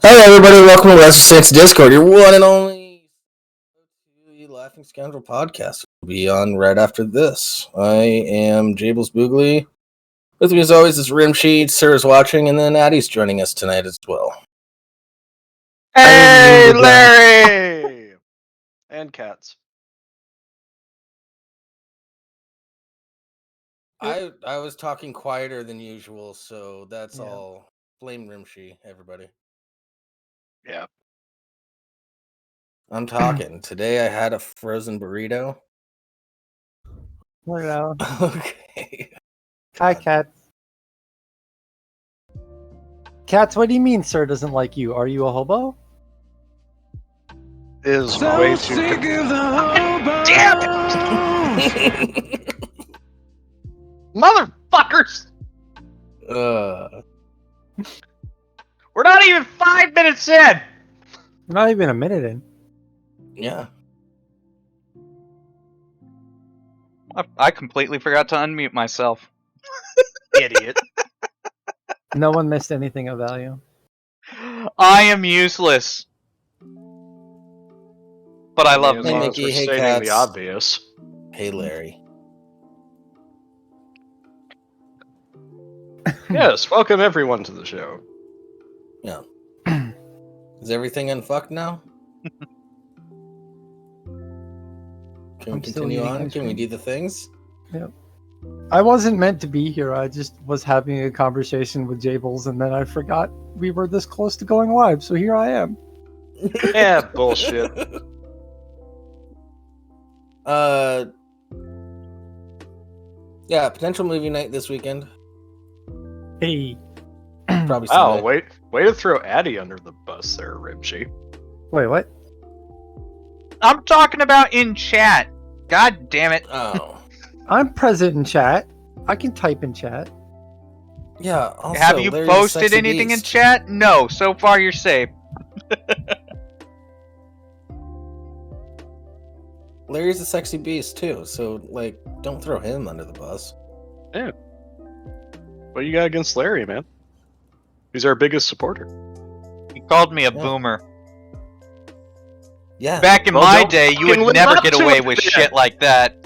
Hey everybody, welcome to BRNWSH Discord, your one and only Laughing Scoundrel podcast. We'll be on right after this. I am Jables Boogly. With me as always is Rimshee, Sir's watching, and then Addie's joining us tonight as well. Hey, Larry! And cats. I was talking quieter than usual, so that's all. Blame Rimshee, everybody. Yeah. I'm talking. Today I had a frozen burrito. Hello. Okay. Hi, Cat. Cats, what do you mean Sir doesn't like you? Are you a hobo? Is so way too sick of the hobo. Damn it! Motherfuckers! We're not even 5 minutes in! Not even a minute in. Yeah. I completely forgot to unmute myself. Idiot. No one missed anything of value. I am useless. But I love As Hey, long me. as Nikki, we're hey, stating cats. the obvious. Hey, Larry. Yes, welcome everyone to the show. Yeah. Is everything unfucked now? Can we I'm still continue eating on? ice Can we cream. do the things? Yep. I wasn't meant to be here. I just was having a conversation with Jables, and then I forgot we were this close to going live, so here I am. Yeah, bullshit. Yeah, potential movie night this weekend. Hey. Probably Oh, Sunday. way to throw Addie under the bus there, Rimshee. Wait, what? I'm talking about in chat. God damn it. Oh. I'm present in chat. I can type in chat. Yeah, also, Have you Larry's a posted sexy anything in beast. chat? No. So far, you're safe. Larry's a sexy beast, too, so, like, don't throw him under the bus. What you got against Larry, man? He's our biggest supporter. He called me a Yeah. boomer. Yeah. Back in Well, my don't day, you fucking would live never up get to away it with then. shit like that.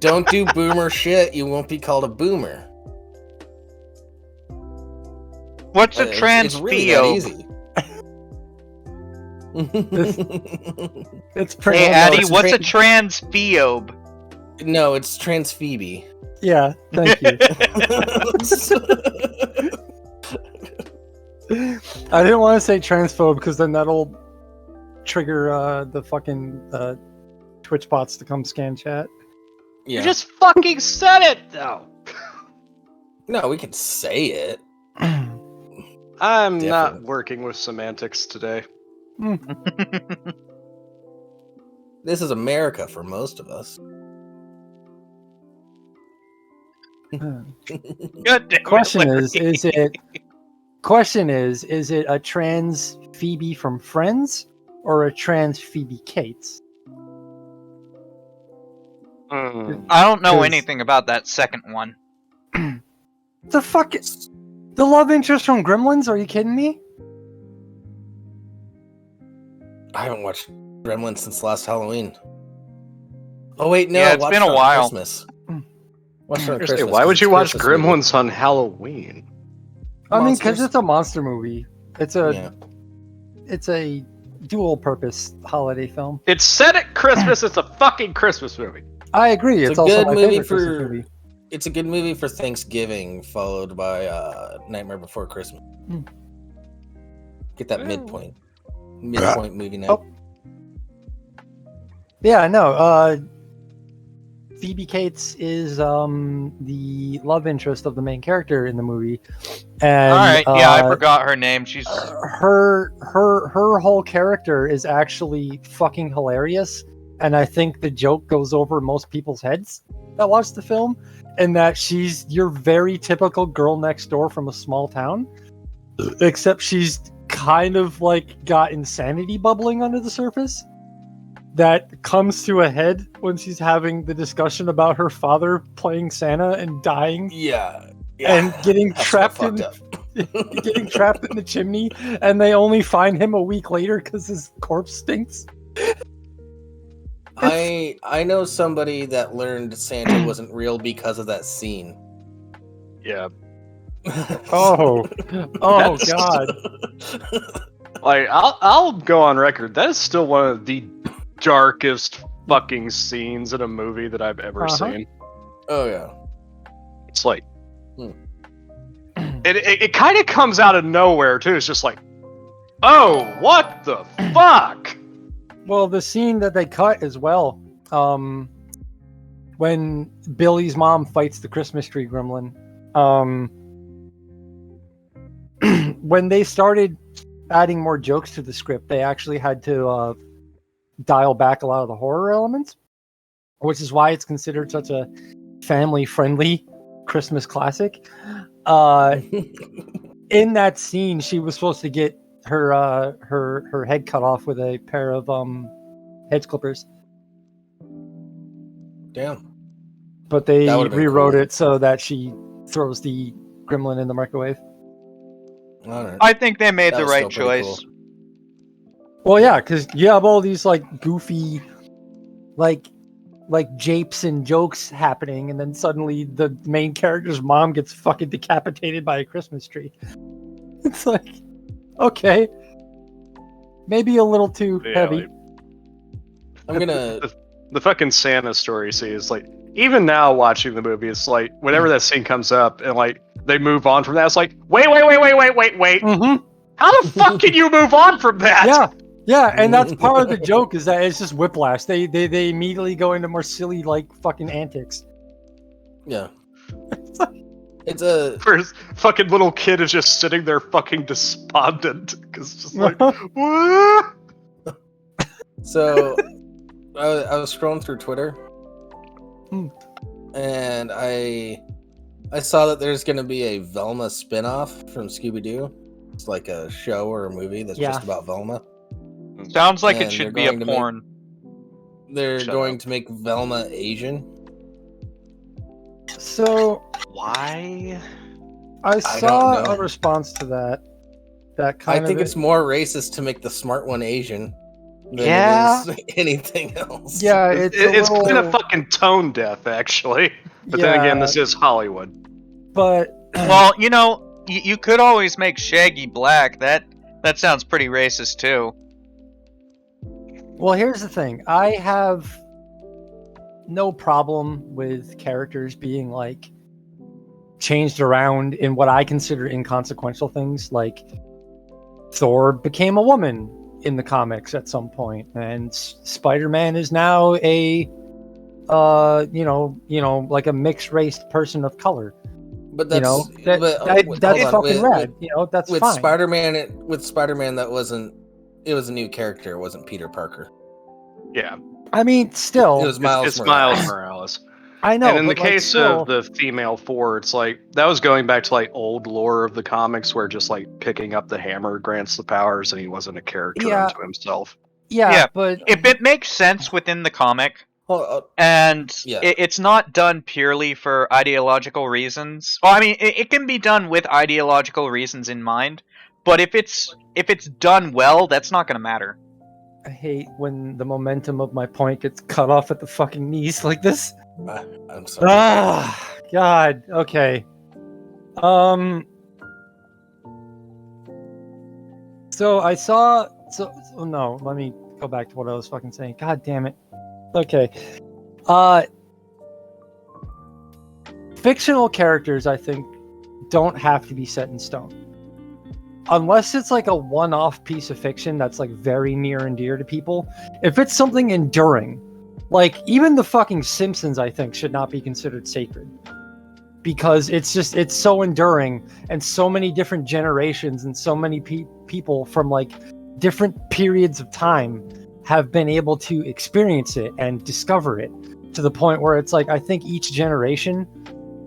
Don't do boomer shit. You won't be called a boomer. What's a It's really that transphobe? easy. It's pretty. Hey, no, Addie, it's what's a transphobe? No, it's transphoebe. Yeah, thank you. I didn't want to say transphobe because then that'll trigger the fucking Twitch bots to come scan chat. Yeah. You just fucking said it, though! No, we can say it. I'm Different. not working with semantics today. This is America for most of us. God damn it, Question Larry. is it a trans Phoebe from Friends or a trans Phoebe Cates? I don't know 'Cause- anything about that second one. The fuck? The love interest from Gremlins? Are you kidding me? I haven't watched Gremlins since last Halloween. Oh wait, no. Yeah, it's watched been it a on while. Christmas. Watched it on Seriously, Christmas. why 'cause would it's you watch Christmas movie. Gremlins on Halloween? I mean, because Monsters. it's a monster movie. It's a Yeah. it's a dual purpose holiday film. It's set at Christmas. It's a fucking Christmas movie. I agree. It's It's a also good my movie favorite Christmas for- movie. It's a good movie for Thanksgiving, followed by Nightmare Before Christmas. Get that Yeah. midpoint movie night. Oh. Yeah, no. Phoebe Cates is the love interest of the main character in the movie, and All right, yeah, I forgot her name. She's her whole character is actually fucking hilarious, and I think the joke goes over most people's heads that watch the film, and that she's your very typical girl next door from a small town, except she's kind of like got insanity bubbling under the surface that comes to a head when she's having the discussion about her father playing Santa and dying Yeah. and getting That's trapped fucked in up. getting trapped in the chimney, and they only find him a week later because his corpse stinks. I know somebody that learned Santa wasn't real because of that scene. Yeah. Oh That's- God! Like, I'll go on record. That is still one of the darkest fucking scenes in a movie that I've ever seen. Oh yeah. It's like, it kind of comes out of nowhere too. It's just like, oh, what the fuck? Well, the scene that they cut as well, when Billy's mom fights the Christmas tree gremlin, when they started adding more jokes to the script, they actually had to dial back a lot of the horror elements, which is why it's considered such a family-friendly Christmas classic. In that scene, she was supposed to get her head cut off with a pair of hedge clippers. Damn. But they That would've been rewrote cool. it so that she throws the gremlin in the microwave. All right. I think they made That the was right still pretty choice. cool. Well, yeah, because you have all these like goofy, like japes and jokes happening, and then suddenly the main character's mom gets fucking decapitated by a Christmas tree. It's like, okay, maybe a little too heavy. Like, I'm gonna. the fucking Santa story, see, is like, even now watching the movie, it's like, whenever that scene comes up and like they move on from that, it's like, wait. Mm-hmm. How the fuck can you move on from that? Yeah, and that's part of the joke, is that it's just whiplash. They immediately go into more silly, like, fucking antics. Yeah. It's a. Where his fucking little kid is just sitting there fucking despondent. Because it's just like, what? So, I was scrolling through Twitter, and I saw that there's going to be a Velma spinoff from Scooby-Doo. It's like a show or a movie that's just about Velma. Sounds like it And should they're be a going to make- porn. They're Shut going up. to make Velma Asian. So, Why? I saw don't know. a response to that. That I kind think of... it's more racist to make the smart one Asian than Yeah. it is anything else. Yeah, It's it's a little... kind of fucking tone deaf, actually. But then again, this is Hollywood. But... Well, you know, you could always make Shaggy black. That sounds pretty racist too. Well, here's the thing. I have no problem with characters being, like, changed around in what I consider inconsequential things. Like, Thor became a woman in the comics at some point, and Spider-Man is now a, like a mixed-race person of color. But that's That's fucking rad. That's with fine. Spider-Man, that wasn't. It was a new character. It wasn't Peter Parker. Yeah. I mean, still, It was Miles It's Morales. Miles Morales. I know. And in the but, like, case still, of the female Thor, it's like, that was going back to like old lore of the comics where just like picking up the hammer grants the powers and he wasn't a character Yeah. unto himself. yeah, but If it makes sense within the comic, Oh, and Yeah. it's not done purely for ideological reasons. Well, I mean, it can be done with ideological reasons in mind, but if it's done well, that's not going to matter. I hate when the momentum of my point gets cut off at the fucking knees like this. I'm sorry. Ah, God. Okay. So I saw. So no. Let me go back to what I was fucking saying. God damn it. Okay. Fictional characters, I think, don't have to be set in stone. Unless it's like a one-off piece of fiction that's like very near and dear to people. If it's something enduring, like even the fucking Simpsons, I think, should not be considered sacred. Because it's so enduring, and so many different generations and so many people from like different periods of time have been able to experience it and discover it, to the point where it's like, I think each generation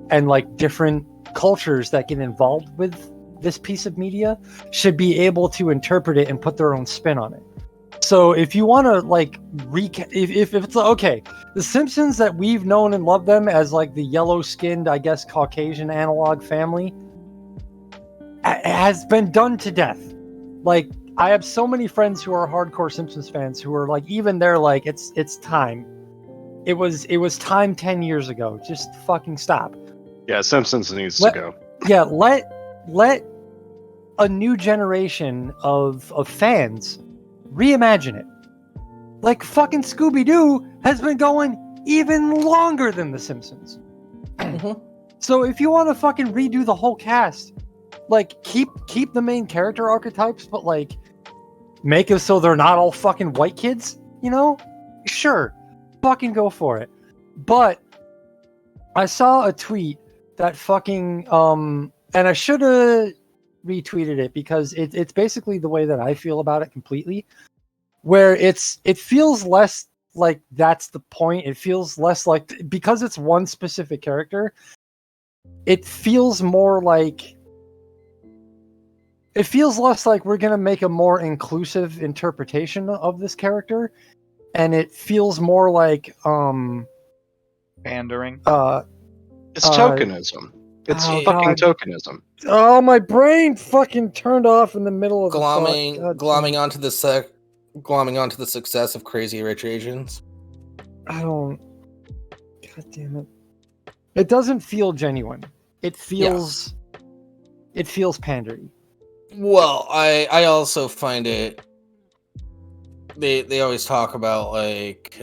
and like different cultures that get involved with this piece of media should be able to interpret it and put their own spin on it. So if you want to like if it's okay, the Simpsons that we've known and loved them as like the yellow-skinned, I guess, Caucasian analog family, has been done to death. Like, I have so many friends who are hardcore Simpsons fans who are like, even they're like, it's time. It was time 10 years ago. Just fucking stop. Yeah, Simpsons needs to go. Yeah, let a new generation of fans reimagine it. Like, fucking Scooby-Doo has been going even longer than The Simpsons. Mhm. So if you want to fucking redo the whole cast, like, keep the main character archetypes, but like make it so they're not all fucking white kids, you know? Sure. Fucking go for it. But I saw a tweet that fucking and I should have retweeted it because it's basically the way that I feel about it completely. Where it feels less like that's the point. It feels less like, because it's one specific character, it feels more like, it feels less like we're going to make a more inclusive interpretation of this character, and it feels more like Pandering. It's tokenism. It's oh, fucking God. tokenism. Oh, my brain fucking turned off in the middle of glomming onto the success of Crazy Rich Asians. I don't. God damn it! It doesn't feel genuine. It feels. It feels pandery. Well, I also find it. They always talk about like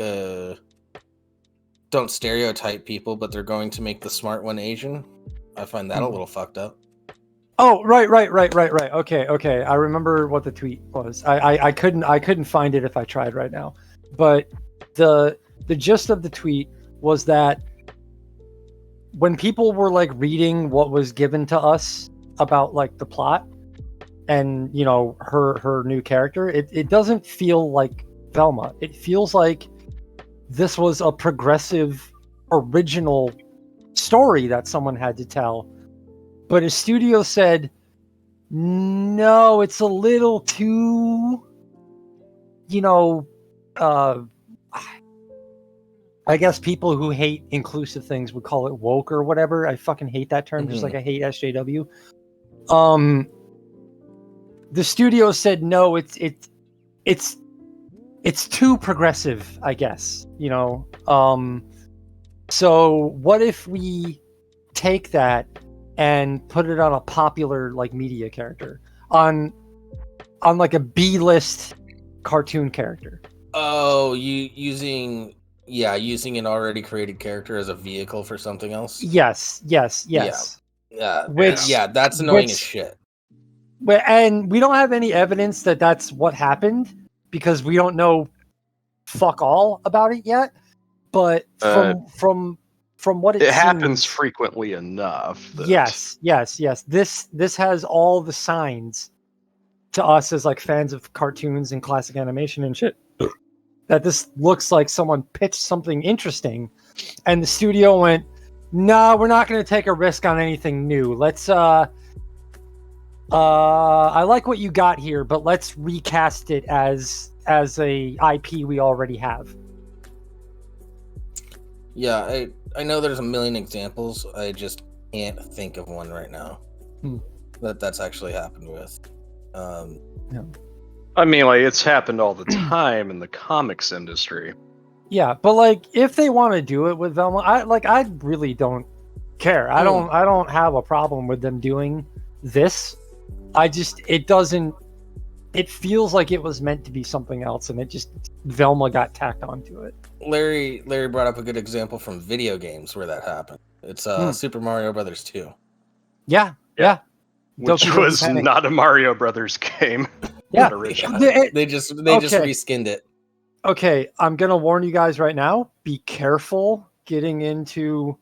don't stereotype people, but they're going to make the smart one Asian. I find that a little fucked up. Oh, right. Okay. I remember what the tweet was. I couldn't find it if I tried right now. But the gist of the tweet was that when people were like reading what was given to us about like the plot and, you know, her new character, it doesn't feel like Velma. It feels like this was a progressive original story that someone had to tell. But a studio said, no, it's a little too, you know, I guess people who hate inclusive things would call it woke or whatever. I fucking hate that term, just like I hate SJW. The studio said, no, it's too progressive, I guess, you know. So what if we take that and put it on a popular like media character, on like a B-list cartoon character? Oh, using an already created character as a vehicle for something else. Yes. Yeah, that's annoying as shit. And we don't have any evidence that that's what happened because we don't know fuck all about it yet. But from what it happens seems, frequently enough. Yes. This has all the signs to us as like fans of cartoons and classic animation and shit that this looks like someone pitched something interesting, and the studio went, "No, we're not going to take a risk on anything new. Let's I like what you got here, but let's recast it as a IP we already have." Yeah, I know there's a million examples. I just can't think of one right now that's actually happened with. Yeah. I mean, like, it's happened all the time in the comics industry. Yeah, but like, if they want to do it with Velma, I really don't care. I don't have a problem with them doing this. It feels like it was meant to be something else, and Velma got tacked onto it. Larry brought up a good example from video games where that happened. It's Super Mario Brothers 2. Yeah. Which was not a Mario Brothers game. Yeah. They just reskinned it. Okay, I'm gonna warn you guys right now. Be careful getting into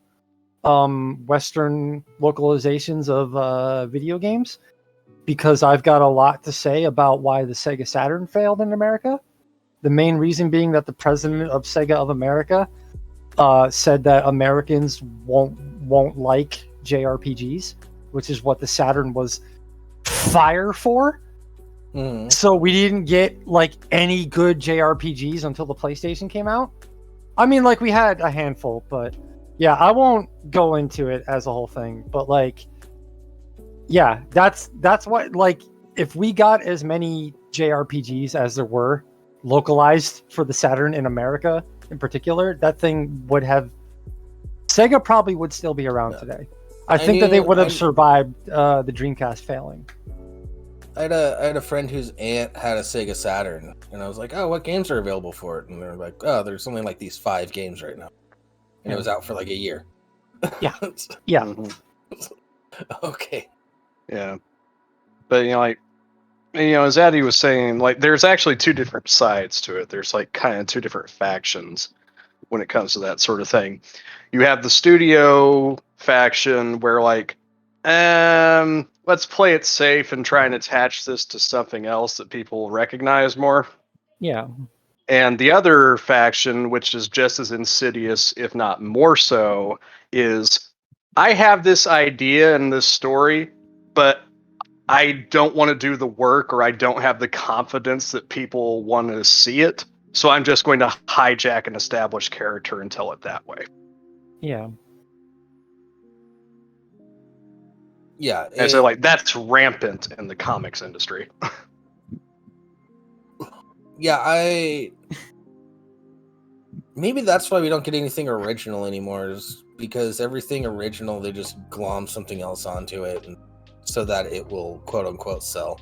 Western localizations of video games, because I've got a lot to say about why the Sega Saturn failed in America. The main reason being that the president of Sega of America said that Americans won't like JRPGs, which is what the Saturn was fire for. So we didn't get like any good JRPGs until the PlayStation came out. I mean, like, we had a handful, but yeah, I won't go into it as a whole thing. But like, Yeah, that's what, like, if we got as many JRPGs as there were localized for the Saturn in America in particular, that thing would have, Sega probably would still be around today. I think that they would have survived the Dreamcast failing. I had a friend whose aunt had a Sega Saturn, and I was like, "Oh, what games are available for it?" And they're like, "Oh, there's only like these 5 games right now," and it was out for like a year. Yeah, yeah. Okay. Yeah, but as Addie was saying, like, there's actually 2 different sides to it. There's like kind of 2 different factions when it comes to that sort of thing. You have the studio faction where, like, let's play it safe and try and attach this to something else that people recognize more. Yeah. And the other faction, which is just as insidious, if not more so, is I have this idea and this story, but I don't want to do the work, or I don't have the confidence that people want to see it. So I'm just going to hijack an established character and tell it that way. Yeah. Yeah. And so, like, that's rampant in the comics industry. Yeah, maybe that's why we don't get anything original anymore, is because everything original, they just glom something else onto it, so that it will quote unquote sell.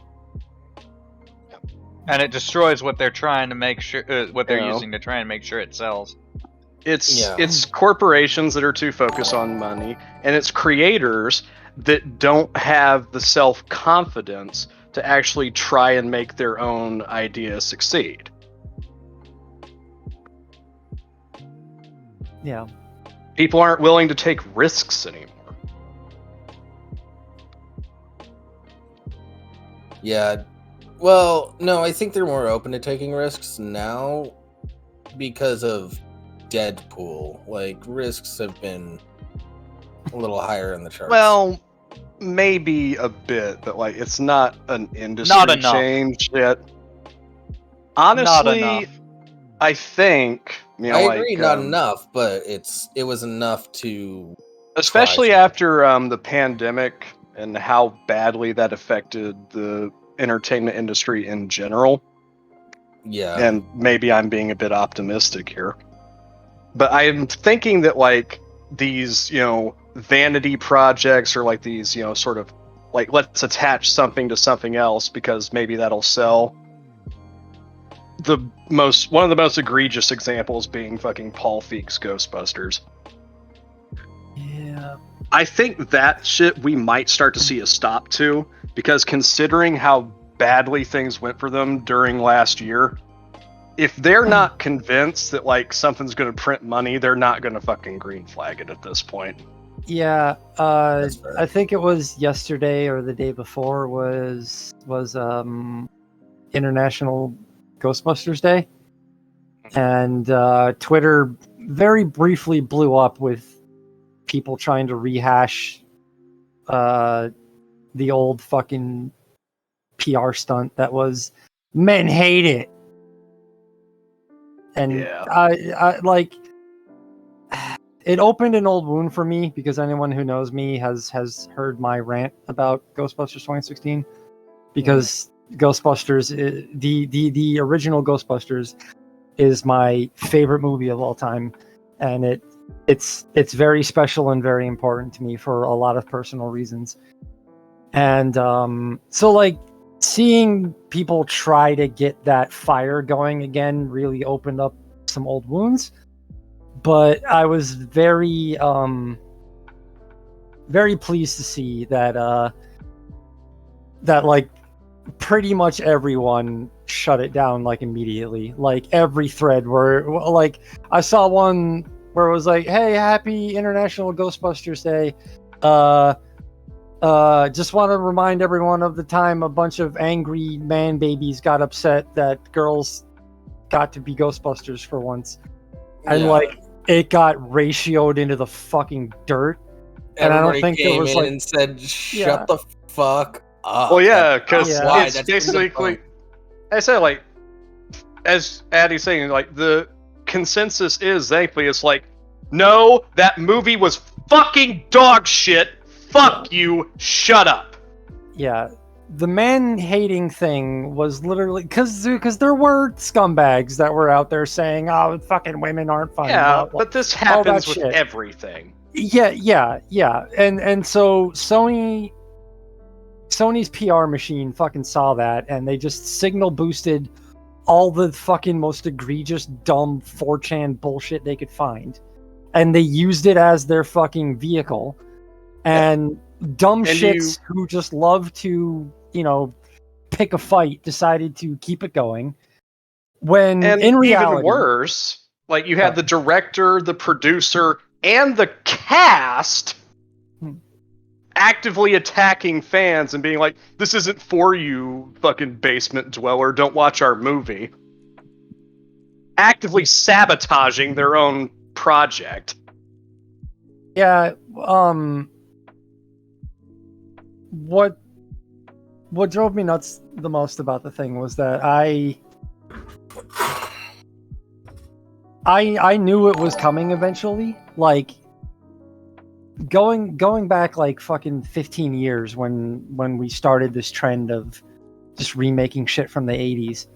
And it destroys what they're trying to make sure, what they're using to try and make sure it sells. It's corporations that are too focused on money, and it's creators that don't have the self-confidence to actually try and make their own idea succeed. Yeah. People aren't willing to take risks anymore. Yeah. Well, no, I think they're more open to taking risks now because of Deadpool. Like, risks have been a little higher in the charts. Well, maybe a bit, but like, it's not an industry Not enough. change yet. Honestly, Not enough. I think I agree, not enough, but it was enough to, especially after the pandemic and how badly that affected the entertainment industry in general. Yeah. And maybe I'm being a bit optimistic here, but I'm thinking that, like, these, vanity projects, or like these, sort of like, let's attach something to something else because maybe that'll sell. One of the most egregious examples being fucking Paul Feig's Ghostbusters. Yeah. I think that shit we might start to see a stop to, because considering how badly things went for them during last year, if they're not convinced that, like, something's going to print money, they're not going to fucking green flag it at this point. Yeah, I think it was yesterday or the day before was International Ghostbusters Day, and Twitter very briefly blew up with people trying to rehash the old fucking PR stunt that was men hate it, and Yeah. I like. It opened an old wound for me, because anyone who knows me has heard my rant about Ghostbusters 2016, because Ghostbusters, the original Ghostbusters, is my favorite movie of all time, and it's very special and very important to me for a lot of personal reasons. And so, like, seeing people try to get that fire going again really opened up some old wounds. But I was very pleased to see that that, like, pretty much everyone shut it down, like, immediately. Like, every thread where, like, I saw one where it was like, "Hey, happy International Ghostbusters Day. Just want to remind everyone of the time a bunch of angry man babies got upset that girls got to be Ghostbusters for once." And like, it got ratioed into the fucking dirt. And everybody I don't think came there was, in like, and said, "Shut the fuck up." Well, yeah, because Yeah. it's basically, I said, like, as Addie's saying, like, the consensus is, thankfully, it's like, no, that movie was fucking dog shit. Fuck you. Shut up. Yeah. The man-hating thing was literally because there were scumbags that were out there saying, "Oh, fucking women aren't fun." Yeah, blah, blah. but this happens with shit. everything. Yeah. And so Sony's PR machine fucking saw that, and they just signal boosted all the fucking most egregious, dumb 4chan bullshit they could find, and they used it as their fucking vehicle. And dumb shits who just love to, pick a fight decided to keep it going. When in reality, even worse, like you had the director, the producer, and the cast actively attacking fans and being like, "This isn't for you, fucking basement dweller. Don't watch our movie." Actively sabotaging their own project. Yeah. What drove me nuts the most about the thing was that I knew it was coming eventually. Like going back like fucking 15 years when we started this trend of just remaking shit from the 80s.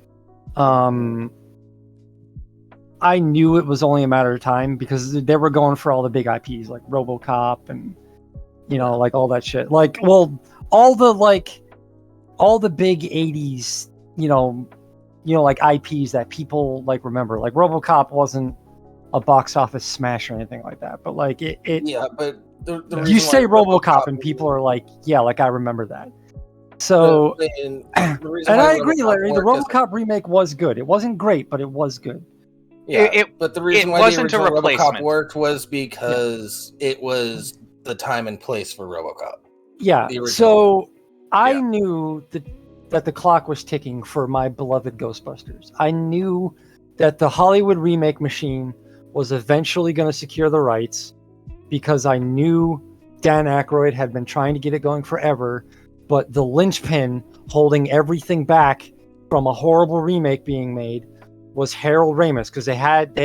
I knew it was only a matter of time because they were going for all the big IPs like RoboCop and like all that shit. Like, well, all the big 80s, like IPs that people like remember. Like RoboCop wasn't a box office smash or anything like that, but like it Yeah, but the you say RoboCop and people are like, yeah, like I remember that. So and I agree, Larry. The RoboCop remake was good. It wasn't great, but it was good. Yeah, but the reason why the original RoboCop worked was because it was the time and place for RoboCop. Yeah. So I knew that the clock was ticking for my beloved Ghostbusters. I knew that the Hollywood remake machine was eventually going to secure the rights because I knew Dan Aykroyd had been trying to get it going forever, but the linchpin holding everything back from a horrible remake being made was Harold Ramis, because they had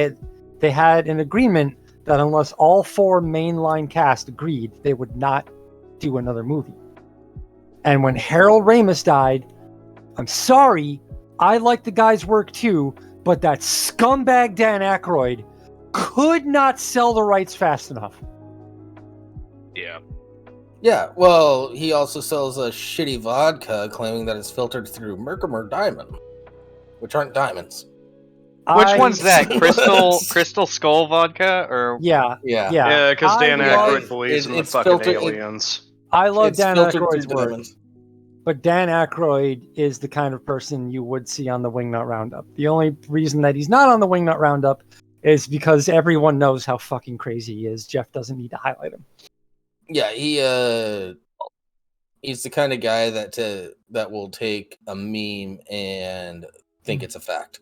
an agreement that unless all 4 mainline cast agreed, they would not do another movie. And when Harold Ramis died, I'm sorry, I like the guy's work too, but that scumbag Dan Aykroyd could not sell the rights fast enough. Yeah. Yeah, well, he also sells a shitty vodka claiming that it's filtered through Mercumer Diamond, which aren't diamonds. Which one's that? Crystal Skull vodka? Or Yeah, because Dan Aykroyd believes in the fucking aliens. I love Dan Aykroyd's work, but Dan Aykroyd is the kind of person you would see on the Wingnut Roundup. The only reason that he's not on the Wingnut Roundup is because everyone knows how fucking crazy he is. Jeff doesn't need to highlight him. Yeah, he's the kind of guy that will take a meme and think it's a fact.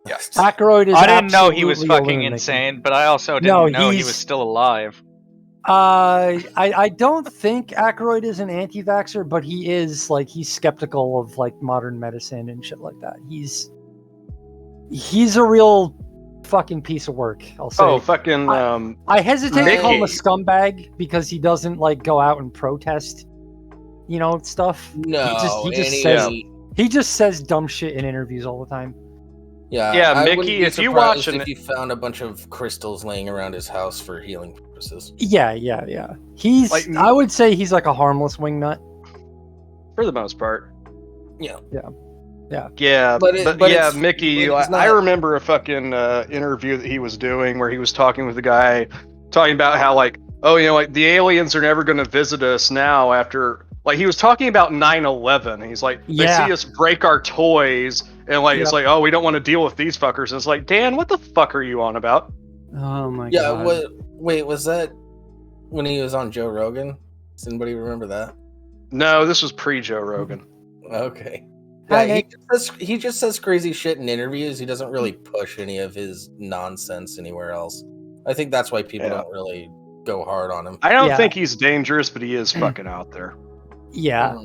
Yes. Aykroyd is. I didn't know he was fucking insane, but I also didn't know he was still alive. I don't think Aykroyd is an anti-vaxxer, but he's skeptical of like modern medicine and shit like that. He's a real fucking piece of work, I'll say. Oh, fucking I hesitate to call him a scumbag because he doesn't like go out and protest, stuff. No, he just says dumb shit in interviews all the time. Yeah, Mickey, if you watch if you found a bunch of crystals laying around his house for healing purposes. Yeah. He's I would say he's like a harmless wingnut. For the most part. Yeah. But Mickey, I remember a fucking interview that he was doing where he was talking with a guy talking about how the aliens are never going to visit us now after, he was talking about 9/11. He's like, they see us break our toys and it's like, oh, we don't want to deal with these fuckers. And it's like, Dan, what the fuck are you on about? Oh my god. Wait, was that when he was on Joe Rogan? Does anybody remember that? No, this was pre-Joe Rogan. Okay. Yeah, he just says crazy shit in interviews. He doesn't really push any of his nonsense anywhere else. I think that's why people don't really go hard on him. I don't think he's dangerous, but he is fucking out there. Yeah.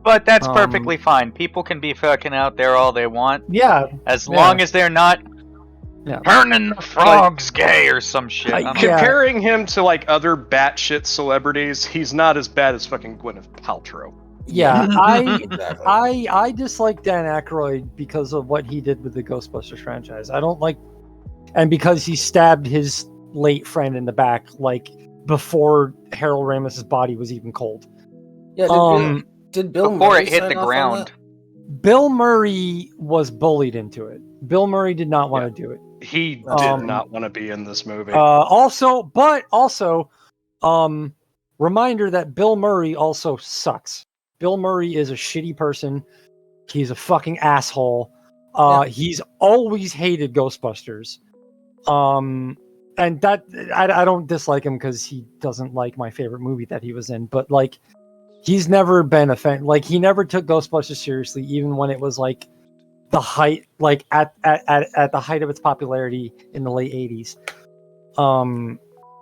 But that's perfectly fine. People can be fucking out there all they want. Yeah. As long as they're not turning the frogs gay or some shit. I don't know. Yeah. Comparing him to like other batshit celebrities, he's not as bad as fucking Gwyneth Paltrow. Yeah, Exactly. I dislike Dan Aykroyd because of what he did with the Ghostbusters franchise. I don't like, and because he stabbed his late friend in the back, like before Harold Ramis's body was even cold. Yeah, did Bill Before Murray it hit sign the off on ground. that? Bill Murray was bullied into it. Bill Murray did not want to do it. He did not want to be in this movie. Also, reminder that Bill Murray also sucks. Bill Murray is a shitty person. He's a fucking asshole. He's always hated Ghostbusters. And that I don't dislike him because he doesn't like my favorite movie that he was in. But like, he's never been a fan. Like, he never took Ghostbusters seriously, even when it was like the height, like at the height of its popularity in the late 80s.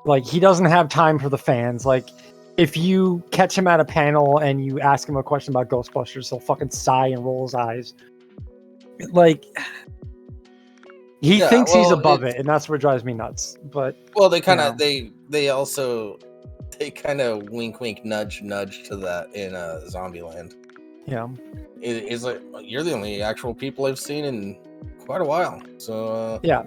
Like, he doesn't have time for the fans. Like, if you catch him at a panel and you ask him a question about Ghostbusters, he'll fucking sigh and roll his eyes. Like, he thinks he's above it, and that's what drives me nuts. But they kind of they also kind of wink nudge to that in Zombieland. Yeah, it's like, you're the only actual people I've seen in quite a while. So yeah.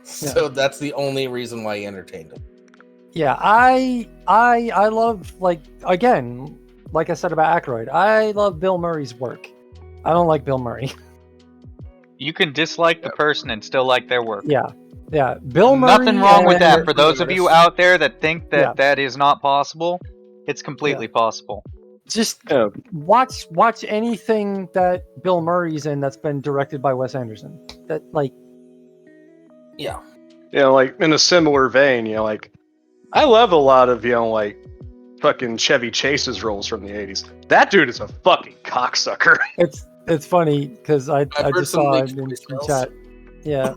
So that's the only reason why he entertained him. Yeah, I love, like, again, like I said about Aykroyd, I love Bill Murray's work. I don't like Bill Murray. You can dislike the person and still like their work. Yeah. Bill Murray. Nothing wrong with that. For those of you out there that think that that is not possible, it's completely possible. Just watch anything that Bill Murray's in that's been directed by Wes Anderson. That, like, you know, like, in a similar vein, you know, like, I love a lot of, you know, like, fucking Chevy Chase's roles from the 80s. That dude is a fucking cocksucker. It's funny because I just saw it in chat. Yeah.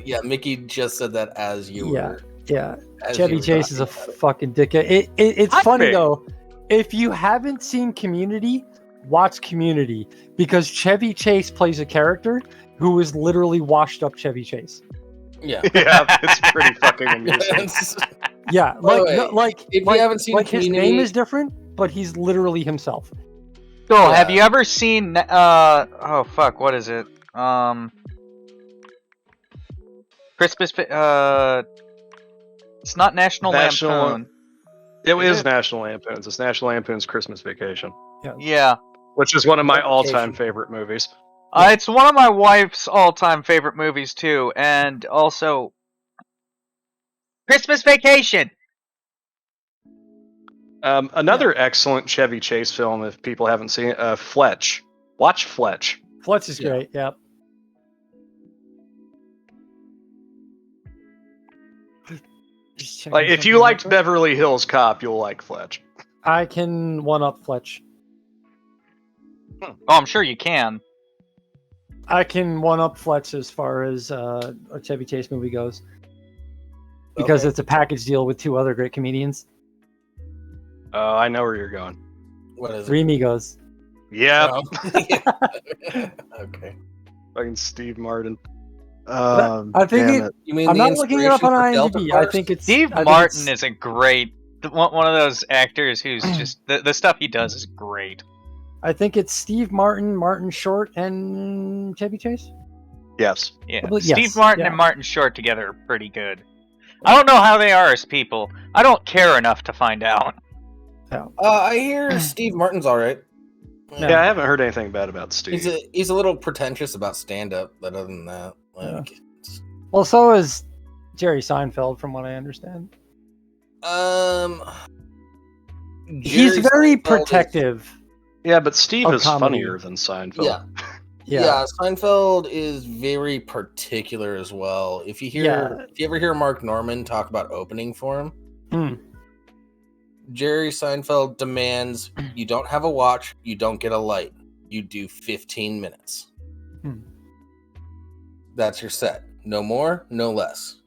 yeah. Mickey just said that as you were. Yeah. Chevy Chase is a fucking dickhead. It's funny though. If you haven't seen Community, watch Community, because Chevy Chase plays a character who is literally washed up Chevy Chase. Yeah, it's pretty fucking amusing. Yeah, like if you haven't seen like Community, his name is different, but he's literally himself. So, have you ever seen? Oh fuck, what is it? Christmas. It's not National Lampoon. It is National Lampoon's. It's National Lampoon's Christmas Vacation. Yeah. Which is one of my all-time favorite movies. It's one of my wife's all-time favorite movies too, and also Christmas Vacation. Another excellent Chevy Chase film, if people haven't seen it, Fletch. Watch Fletch. Fletch is great. Yep. Like, if you liked Beverly Hills Cop, you'll like Fletch. I can one-up Fletch. Oh, I'm sure you can. I can one-up Fletch as far as a Chevy Chase movie goes. Because it's a package deal with two other great comedians. Oh, I know where you're going. What is it? Three Amigos. Yeah. Okay. Fucking Steve Martin. I think You mean I'm the not looking it up on IMDb. I think it's Steve Martin is a great one of those actors who's just the stuff he does is great. I think it's Steve Martin, Martin Short, and Chevy Chase. Yes. Yeah. Yes, Steve Martin yeah. and Martin Short together are pretty good. I don't know how they are as people. I don't care enough to find out. I hear Steve Martin's all right. Yeah, I haven't heard anything bad about Steve. He's a little pretentious about stand-up, but other than that, like, Well, so is Jerry Seinfeld, from what I understand. He's very protective. Yeah, but Steve is comedy. funnier than Seinfeld. Yeah, Seinfeld is very particular as well. If you ever hear Mark Norman talk about opening for him, Jerry Seinfeld demands you don't have a watch, you don't get a light, you do 15 minutes. That's your set. No more, no less.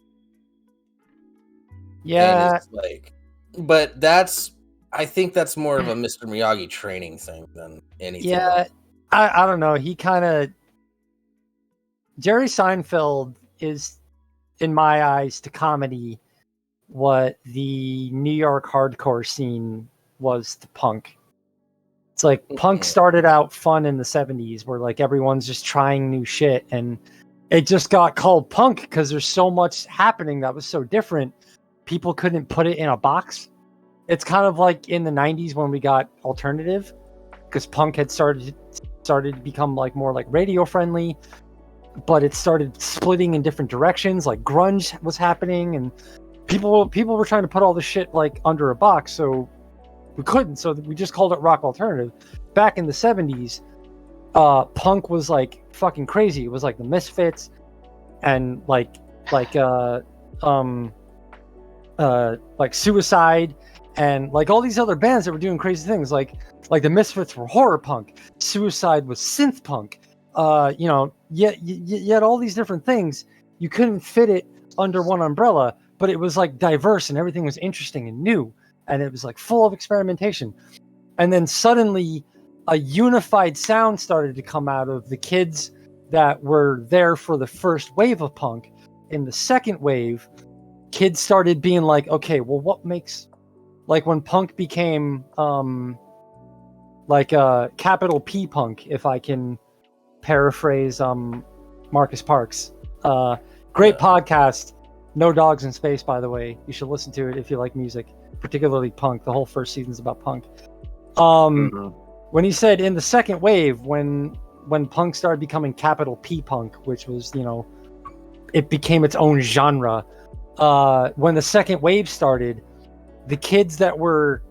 Yeah. And it's like, but I think that's more of a Mr. Miyagi training thing than anything. Yeah, else. I don't know. He kind of Jerry Seinfeld is, in my eyes, to comedy what the New York hardcore scene was to punk. It's like punk started out fun in the 70s where like everyone's just trying new shit, and it just got called punk because there's so much happening that was so different. People couldn't put it in a box. It's kind of like in the 90s when we got alternative, because punk had started to become like more like radio friendly, but it started splitting in different directions. Like grunge was happening, and people were trying to put all this shit like under a box, so we couldn't. So we just called it rock alternative. Back in the 70s, punk was like fucking crazy. It was like the Misfits and like Suicide and like all these other bands that were doing crazy things. Like the Misfits were horror punk, Suicide was synth punk. Yet all these different things, you couldn't fit it under one umbrella, but it was like diverse and everything was interesting and new, and it was like full of experimentation. And then suddenly a unified sound started to come out of the kids that were there for the first wave of punk. In the second wave, kids started being like, okay, well, what makes, like when punk became capital P punk, if I can paraphrase Marcus Parks. Great podcast, No Dogs in Space, by the way. You should listen to it if you like music, particularly punk. The whole first season's about punk. When he said in the second wave, when punk started becoming capital P punk, which was, it became its own genre. When the second wave started, the kids that were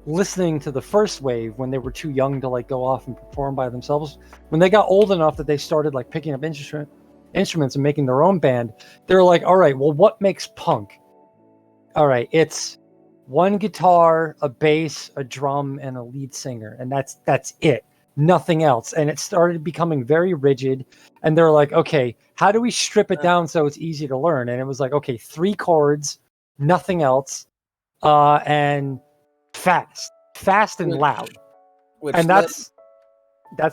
listening to the first wave when they were too young to like go off and perform by themselves, when they got old enough that they started like picking up instruments and making their own band, they were like, all right, well, what makes punk? All right, it's one guitar, a bass, a drum, and a lead singer, and that's it, nothing else. And it started becoming very rigid, and they're like, okay, how do we strip it down so it's easy to learn? And it was like, okay, 3 chords, nothing else, and fast and loud. And that's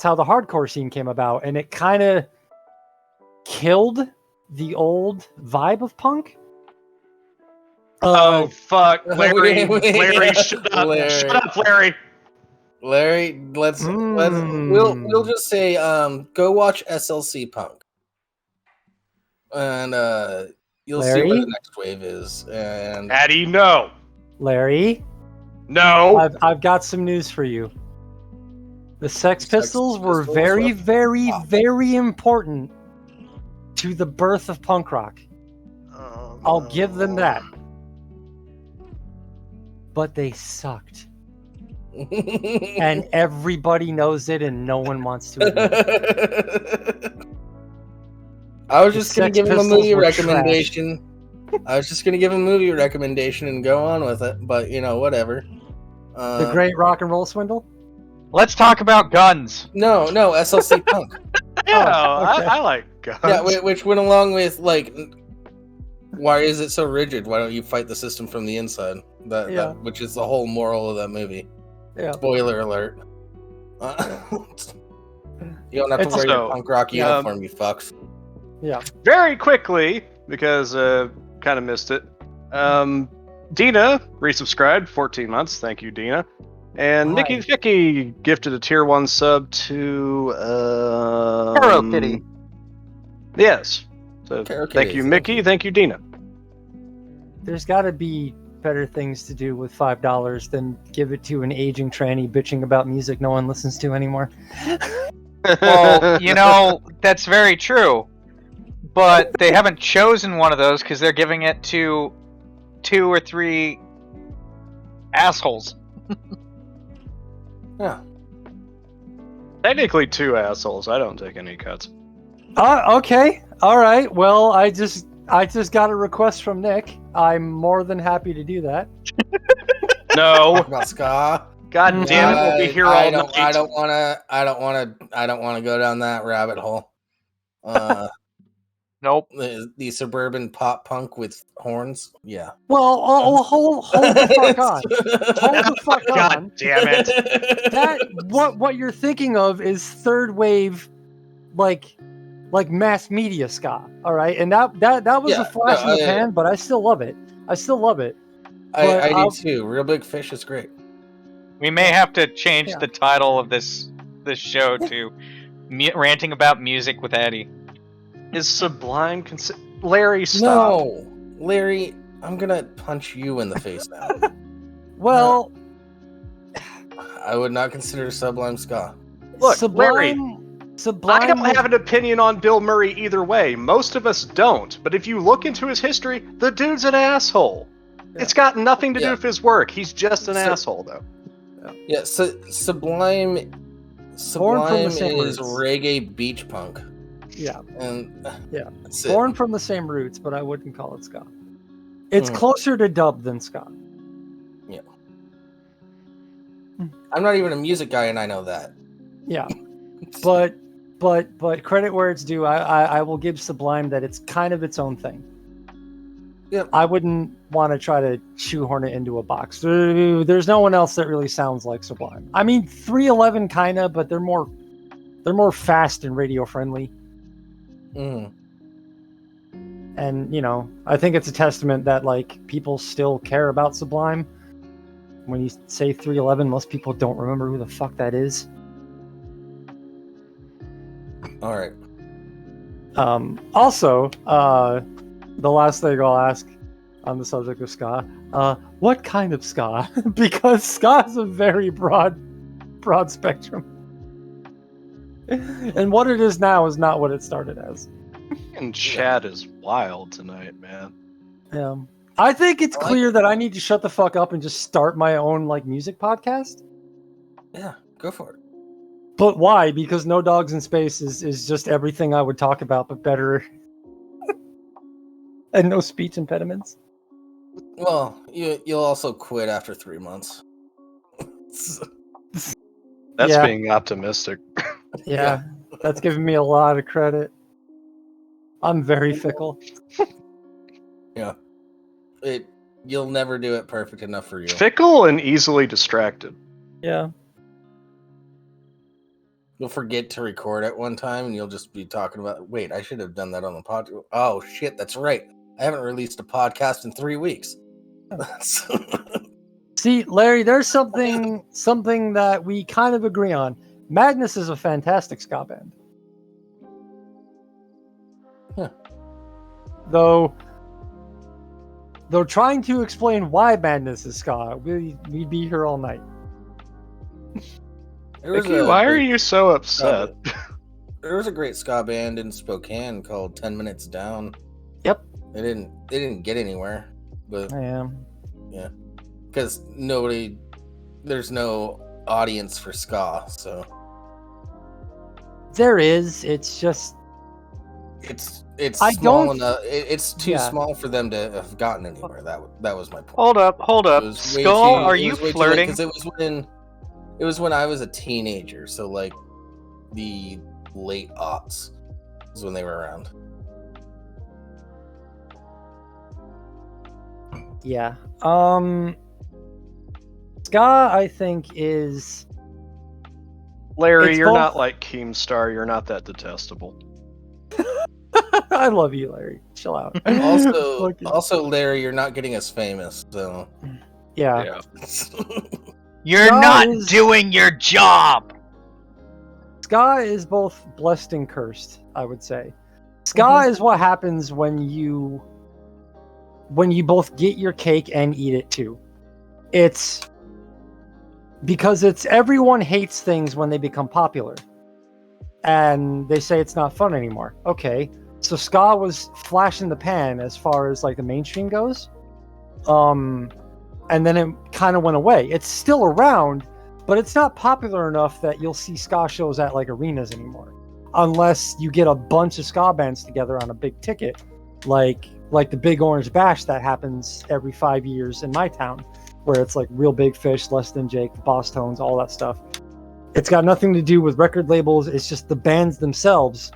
how the hardcore scene came about, and it kind of killed the old vibe of punk. Oh fuck, Larry! Wait. Larry, shut up! Larry. Shut up, Larry! Larry, let's we'll just say go watch SLC Punk, and you'll see Larry? where the next wave is. And Addie, no, Larry, no. I've got some news for you. The Sex Pistols were very, very, very important to the birth of punk rock. I'll give them that. But they sucked. And everybody knows it, and no one wants to admit it. I was just going to give him a movie were recommendation. I was just going to give him a movie recommendation and go on with it, but whatever. The Great Rock and Roll Swindle? Let's talk about guns. No, SLC Punk. Yeah, okay. I like guns. Yeah, which went along with like, why is it so rigid? Why don't you fight the system from the inside? That which is the whole moral of that movie. Yeah. Spoiler alert. You don't have to wear your punk rock uniform, you fucks. Yeah. Very quickly, because kind of missed it. Dina resubscribed 14 months. Thank you, Dina. And Nikki Vicky gifted a tier 1 sub to Hero Kitty. Yes. So thank you, Mickey. Thank you, Dina. There's got to be better things to do with $5 than give it to an aging tranny bitching about music no one listens to anymore. Well, that's very true. But they haven't chosen one of those because they're giving it to 2 or 3 assholes. Yeah. Technically 2 assholes. I don't take any cuts. Okay. All right. Well, I just got a request from Nick. I'm more than happy to do that. No. Talk about ska. God damn it, we'll be here all night. I don't want to go down that rabbit hole. Nope. The suburban pop punk with horns. Yeah. Well, hold the fuck on. Hold the fuck on. God damn it. What you're thinking of is third wave, like like mass media ska. All right, and that was a flash in the pan, but I still love it. I still love it. I do too. Real Big Fish is great. We may have to change the title of this show to "Ranting About Music with Addie." Is Sublime Larry, stop. No, Larry, I'm gonna punch you in the face now. Well, I would not consider Sublime ska. Look, Sublime, I don't have an opinion on Bill Murray either way. Most of us don't. But if you look into his history, the dude's an asshole. Yeah. It's got nothing to do with his work. He's just an asshole, though. Yeah, so Sublime is reggae beach punk. Yeah. And Born from the same roots, but I wouldn't call it ska. It's closer to dub than ska. Yeah. I'm not even a music guy, and I know that. Yeah. But credit where it's due. I will give Sublime that it's kind of its own thing. Yeah. I wouldn't want to try to shoehorn it into a box. There's no one else that really sounds like Sublime. I mean, 311 kind of, but they're more fast and radio friendly. And I think it's a testament that like people still care about Sublime. When you say 311, most people don't remember who the fuck that is. All right. Also, the last thing I'll ask on the subject of ska, what kind of ska? Because ska is a very broad spectrum. And what it is now is not what it started as. And Chad is wild tonight, man. Yeah. I think it's clear that I need to shut the fuck up and just start my own like music podcast. Yeah, go for it. But why? Because No Dogs in Space is just everything I would talk about, but better. And no speech impediments. Well, you'll also quit after 3 months. That's being optimistic. Yeah, that's giving me a lot of credit. I'm very fickle. Yeah. You'll never do it perfect enough for you. Fickle and easily distracted. Yeah. You'll forget to record at one time and you'll just be talking about, wait, I should have done that on the podcast. Oh, shit, that's right. I haven't released a podcast in 3 weeks. See, Larry, there's something that we kind of agree on. Madness is a fantastic ska band. Yeah. Though trying to explain why Madness is ska, we'd be here all night. Why are you so upset? There was a great ska band in Spokane called 10 Minutes Down. Yep. They didn't get anywhere, but yeah, because there's no audience for ska, so there is. It's just it's small enough. It's too small for them to have gotten anywhere. That was my point. Hold up. Skull, are you flirting? Because it was when I was a teenager, so like the late aughts is when they were around. Yeah. Ska, I think, is... Larry, you're not like Keemstar. You're not that detestable. I love you, Larry. Chill out. Also, Larry, you're not getting us famous, so... Yeah. You're not doing your job! Ska is both blessed and cursed, I would say. Ska is what happens when you both get your cake and eat it too. It's because everyone hates things when they become popular. And they say it's not fun anymore. Okay, so ska was flash in the pan as far as like the mainstream goes. And then it kind of went away. It's still around, but it's not popular enough that you'll see ska shows at like arenas anymore. Unless you get a bunch of ska bands together on a big ticket, like the Big Orange Bash that happens every 5 years in my town, where it's like Real Big Fish, Less Than Jake, the Boss Tones, all that stuff. It's got nothing to do with record labels. It's just the bands themselves,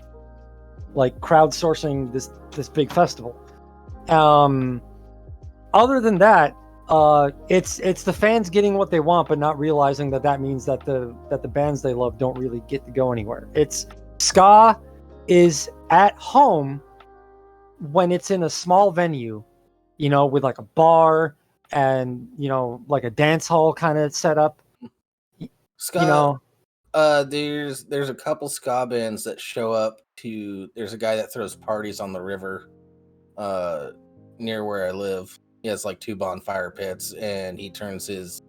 like crowdsourcing this big festival. Other than that, it's the fans getting what they want, but not realizing that means that the bands they love don't really get to go anywhere. Ska is At home, when it's in a small venue, you know, with like a bar and, you know, like a dance hall kind of setup, Ska, you know, there's a couple ska bands that show up to. There's a guy that throws parties on the river, near where I live. He has like 2 bonfire pits, and he turns his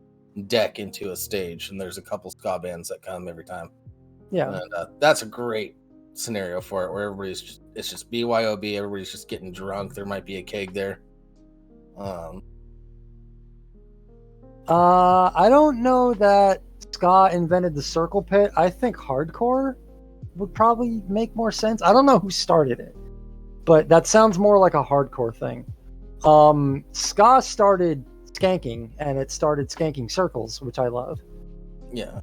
deck into a stage. And there's a couple ska bands that come every time. yeah. And that's a great scenario for it, where it's just BYOB. Everybody's just getting drunk. There might be a keg there. I don't know that ska invented the circle pit. I think hardcore would probably make more sense. I don't know who started it, but that sounds more like a hardcore thing. Ska started skanking, and it started skanking circles, which I love. Yeah.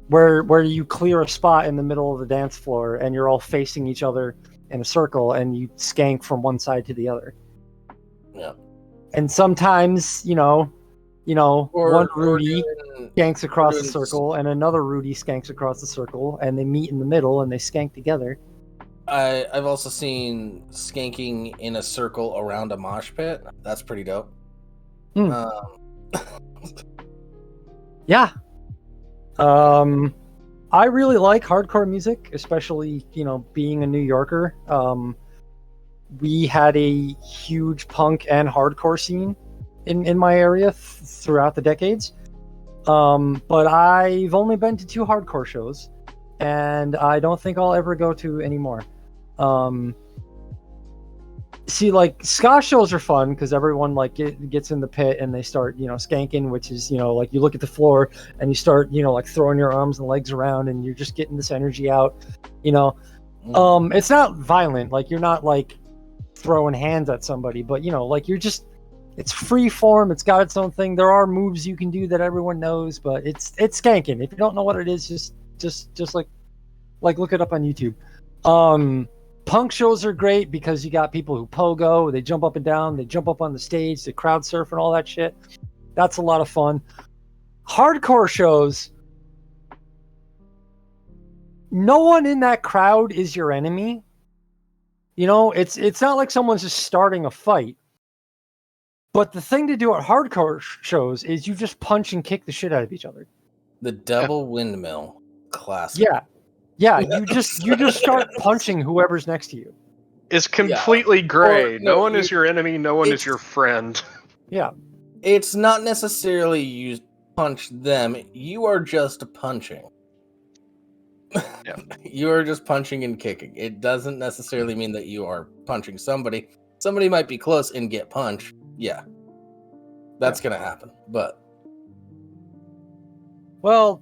Where you clear a spot in the middle of the dance floor, and you're all facing each other in a circle, and you skank from one side to the other. Yeah. And sometimes, you know, one Rudy skanks across the circle, and another Rudy skanks across the circle, and they meet in the middle, and they skank together. I've also seen skanking in a circle around a mosh pit. That's pretty dope. Yeah. I really like hardcore music, especially, you know, being a New Yorker. We had a huge punk and hardcore scene in my area throughout the decades. But I've only been to 2 hardcore shows, and I don't think I'll ever go to any more. See, like, ska shows are fun because everyone like gets in the pit and they start, you know, skanking, which is, you know, like you look at the floor and you start, you know, like throwing your arms and legs around, and you're just getting this energy out, you know. It's not violent, like you're not like throwing hands at somebody, but, you know, like you're just, it's free form, it's got its own thing. There are moves you can do that everyone knows, but it's skanking. If you don't know what it is, just like look it up on YouTube. Punk shows are great because you got people who pogo, they jump up and down, they jump up on the stage, they crowd surf and all that shit. That's a lot of fun. Hardcore shows, no one in that crowd is your enemy. You know, it's not like someone's just starting a fight. But the thing to do at hardcore shows is you just punch and kick the shit out of each other. The double windmill classic. Yeah, you just start punching whoever's next to you. It's completely gray. Or, no one is your enemy. No one is your friend. Yeah. It's not necessarily you punch them. You are just punching. Yeah. You are just punching and kicking. It doesn't necessarily mean that you are punching somebody. Somebody might be close and get punched. Yeah. That's going to happen. But Well,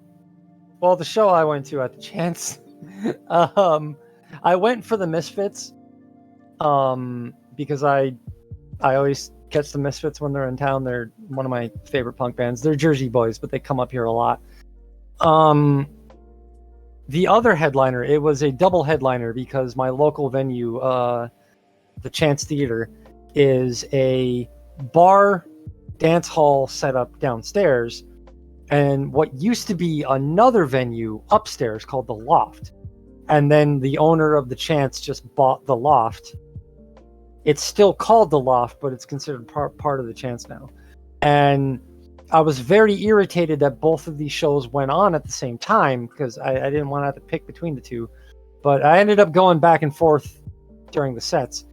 the show I went to at the Chance, I went for the Misfits, because I always catch the Misfits when they're in town. They're one of my favorite punk bands. They're Jersey boys, but they come up here a lot. The other headliner, it was a double headliner because my local venue, the Chance Theater, is a bar dance hall set up downstairs, and what used to be another venue upstairs called the Loft, and then the owner of the Chance just bought the Loft. It's still called the Loft, but it's considered part of the Chance now. And I was very irritated that both of these shows went on at the same time because I didn't want to have to pick between the two, but I ended up going back and forth during the sets.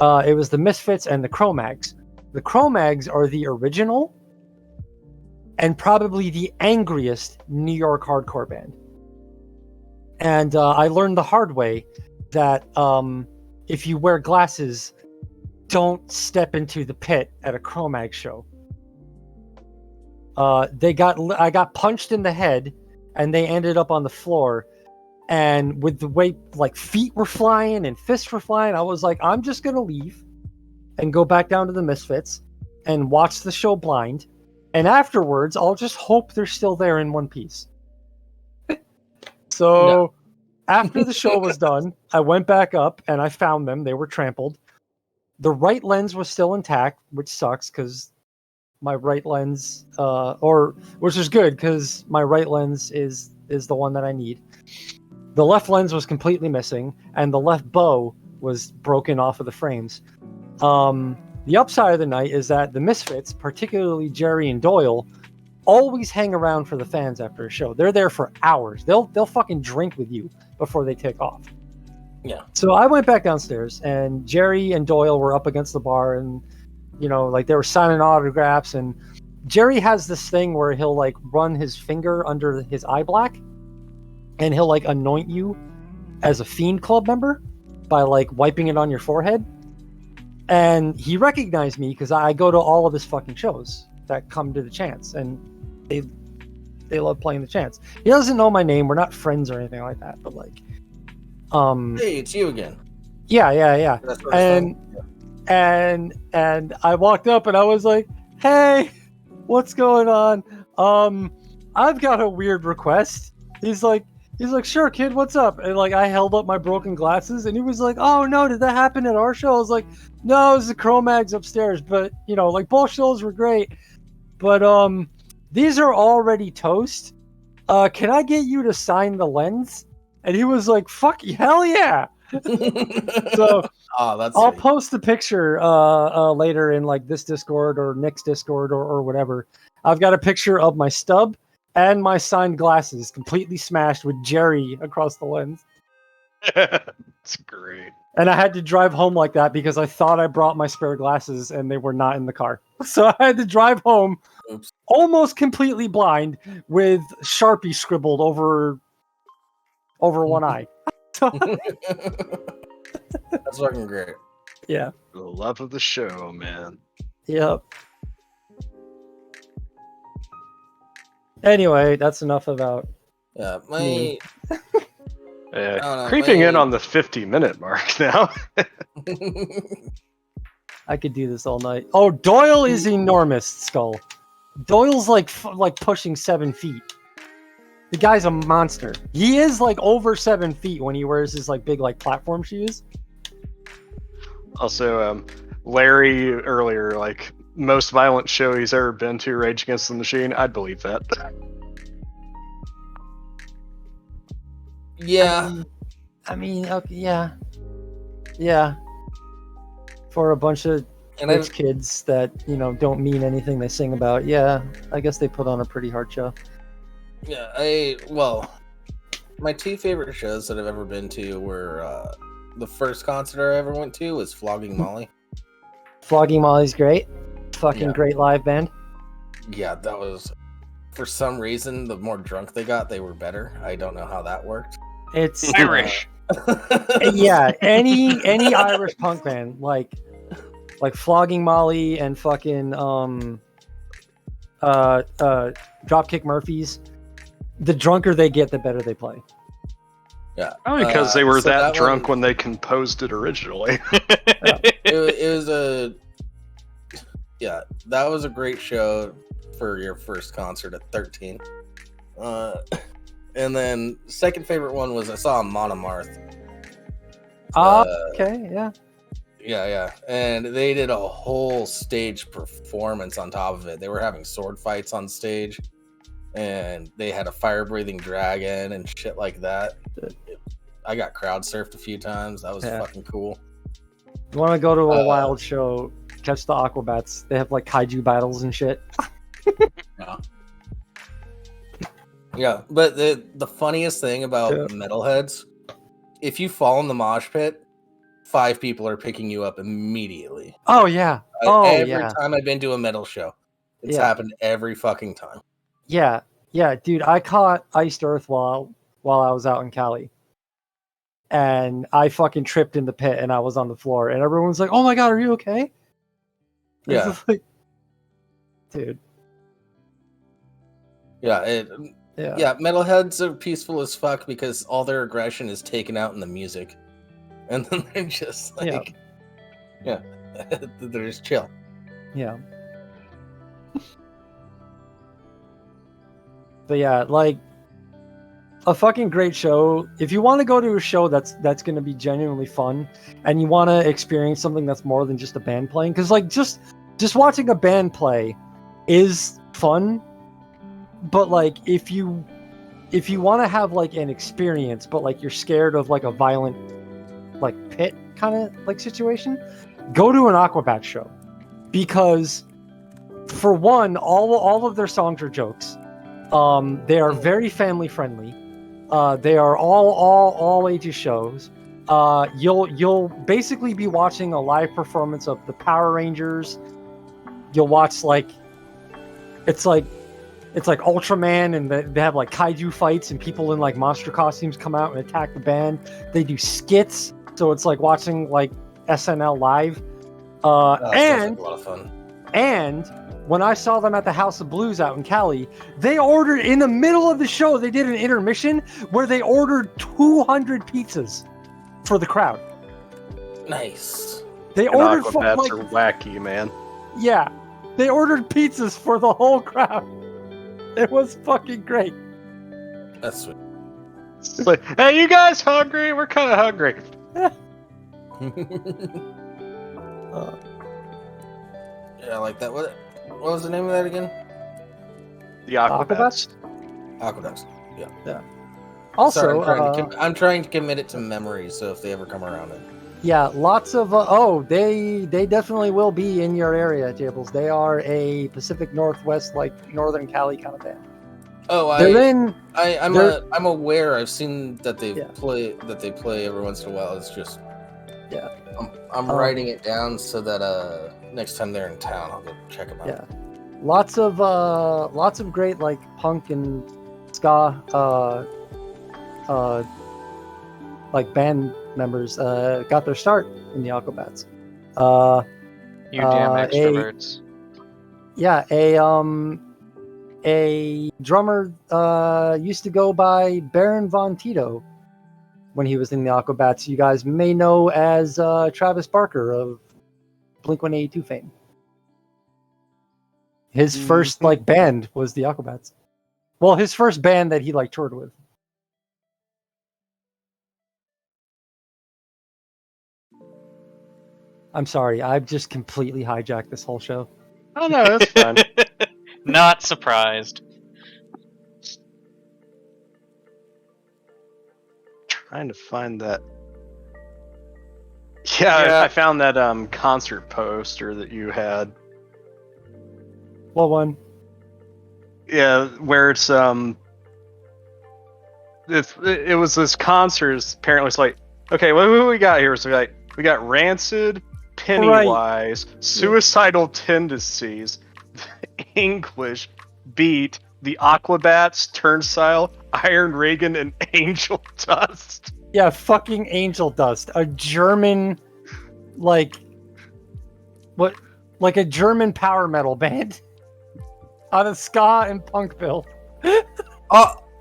It was the Misfits and the Cro-Mags. The Cro-Mags are the original and probably the angriest New York hardcore band. And I learned the hard way that if you wear glasses, don't step into the pit at a Cro-Mag show. I got punched in the head, and they ended up on the floor. And with the way like feet were flying and fists were flying, I was like, I'm just gonna leave and go back down to the Misfits and watch the show blind. And afterwards, I'll just hope they're still there in one piece. So after the show was done, I went back up and I found them. They were trampled. The right lens was still intact, which sucks because my right lens, which is good because my right lens is the one that I need. The left lens was completely missing, and the left bow was broken off of the frames. The upside of the night is that the Misfits, particularly Jerry and Doyle, always hang around for the fans after a show. They're there for hours. They'll fucking drink with you before they take off. Yeah. So I went back downstairs, and Jerry and Doyle were up against the bar, and like they were signing autographs. And Jerry has this thing where he'll like run his finger under his eye black, and he'll like anoint you as a Fiend Club member by like wiping it on your forehead. And he recognized me because I go to all of his fucking shows that come to the Chance, and they love playing the Chance. He doesn't know my name. We're not friends or anything like that, but like, hey, it's you again. Yeah. And I walked up and I was like, hey, what's going on? I've got a weird request. He's like, sure, kid, what's up? And like, I held up my broken glasses, and he was like, oh no, did that happen at our show? I was like, no, it was the Cro-Mags upstairs, but like both shows were great, but these are already toast. Can I get you to sign the lens? And he was like, fuck, hell yeah. So that's I'll sweet. post the picture later in like this Discord or Nick's Discord or whatever. I've got a picture of my stub and my signed glasses completely smashed with Jerry across the lens. It's great. And I had to drive home like that because I thought I brought my spare glasses and they were not in the car. So I had to drive home almost completely blind with Sharpie scribbled over one eye. That's fucking great. Yeah. The love of the show, man. Yep. Anyway, that's enough about. Yeah, Creeping in on the 50-minute mark now. I could do this all night. Oh, Doyle is enormous, Skull. Doyle's like pushing 7 feet. The guy's a monster. He is like over 7 feet when he wears his like big like platform shoes. Also, Larry earlier, like most violent show he's ever been to, Rage Against the Machine. I'd believe that. Yeah. I mean, okay, yeah. For a bunch of rich kids that don't mean anything they sing about, yeah, I guess they put on a pretty hard show. Yeah, my 2 favorite shows that I've ever been to were the first concert I ever went to was Flogging Molly. Flogging Molly's great. Fucking great live band. Yeah, that was, for some reason, the more drunk they got, they were better. I don't know how that worked. It's Irish. Yeah, any Irish punk band like Flogging Molly and fucking Dropkick Murphys, the drunker they get, the better they play. Yeah, Probably because they were that drunk when they composed it originally. It was that was a great show for your first concert at 13. And then second favorite one was I saw Monomarth. Okay, yeah. Yeah, and they did a whole stage performance on top of it. They were having sword fights on stage, and they had a fire-breathing dragon and shit like that. I got crowd surfed a few times. That was fucking cool. You want to go to a wild show, catch the Aquabats. They have like kaiju battles and shit. Yeah, but the funniest thing about metalheads, if you fall in the mosh pit, 5 people are picking you up immediately. Oh yeah. Every time I've been to a metal show, it's happened every fucking time. Yeah, dude. I caught Iced Earth while I was out in Cali, and I fucking tripped in the pit, and I was on the floor, and everyone's like, "Oh my god, are you okay?" Yeah, like, dude. Yeah, metalheads are peaceful as fuck because all their aggression is taken out in the music. And then they're just like, they're just chill. Yeah. But yeah, like a fucking great show. If you want to go to a show that's going to be genuinely fun, and you want to experience something that's more than just a band playing, because like just watching a band play is fun. But like if you want to have like an experience, but like you're scared of like a violent like pit kind of like situation, go to an Aquabats show, because for one, all of their songs are jokes. They are very family friendly. They are all ages shows. You'll basically be watching a live performance of the Power Rangers. You'll watch it's like Ultraman, and they have like kaiju fights, and people in like monster costumes come out and attack the band. They do skits, so it's like watching like SNL live. Sounds like a lot of fun. And when I saw them at the House of Blues out in Cali, they ordered, in the middle of the show, they did an intermission where they ordered 200 pizzas for the crowd. Nice. They And ordered Aquabats are wacky, man. Yeah, they ordered pizzas for the whole crowd. It was fucking great. That's sweet. It's like, hey, you guys hungry? We're kind of hungry. Yeah, I like that. What was the name of that again? The Aquabats. Aqueducts. Yeah. Also, Sorry, I'm trying to commit it to memory, so if they ever come around it. yeah, lots of they definitely will be in your area, Jables. They are a Pacific Northwest, like Northern Cali kind of band. Oh, I'm aware. I've seen that they play every once in a while. It's just I'm writing it down so that next time they're in town, I'll go check them out. Yeah, lots of great like punk and ska like band members got their start in the Aquabats. You damn extroverts. A drummer used to go by Baron Von Tito when he was in the Aquabats. You guys may know as Travis Barker of Blink-182 fame. His first like band was the Aquabats. Well, his first band that he like toured with. I'm sorry, I've just completely hijacked this whole show. Oh no, that's fine. Not surprised. Trying to find that. Yeah, I found that concert poster that you had. What one? Yeah, where it was this concert. Apparently, it's like, okay, what do we got here? So we got Rancid, Pennywise, Suicidal Tendencies, English, Beat, the Aquabats, Turnstile, Iron Reagan, and Angel Dust. Yeah, fucking Angel Dust, a German, like a German power metal band on a ska and punk bill.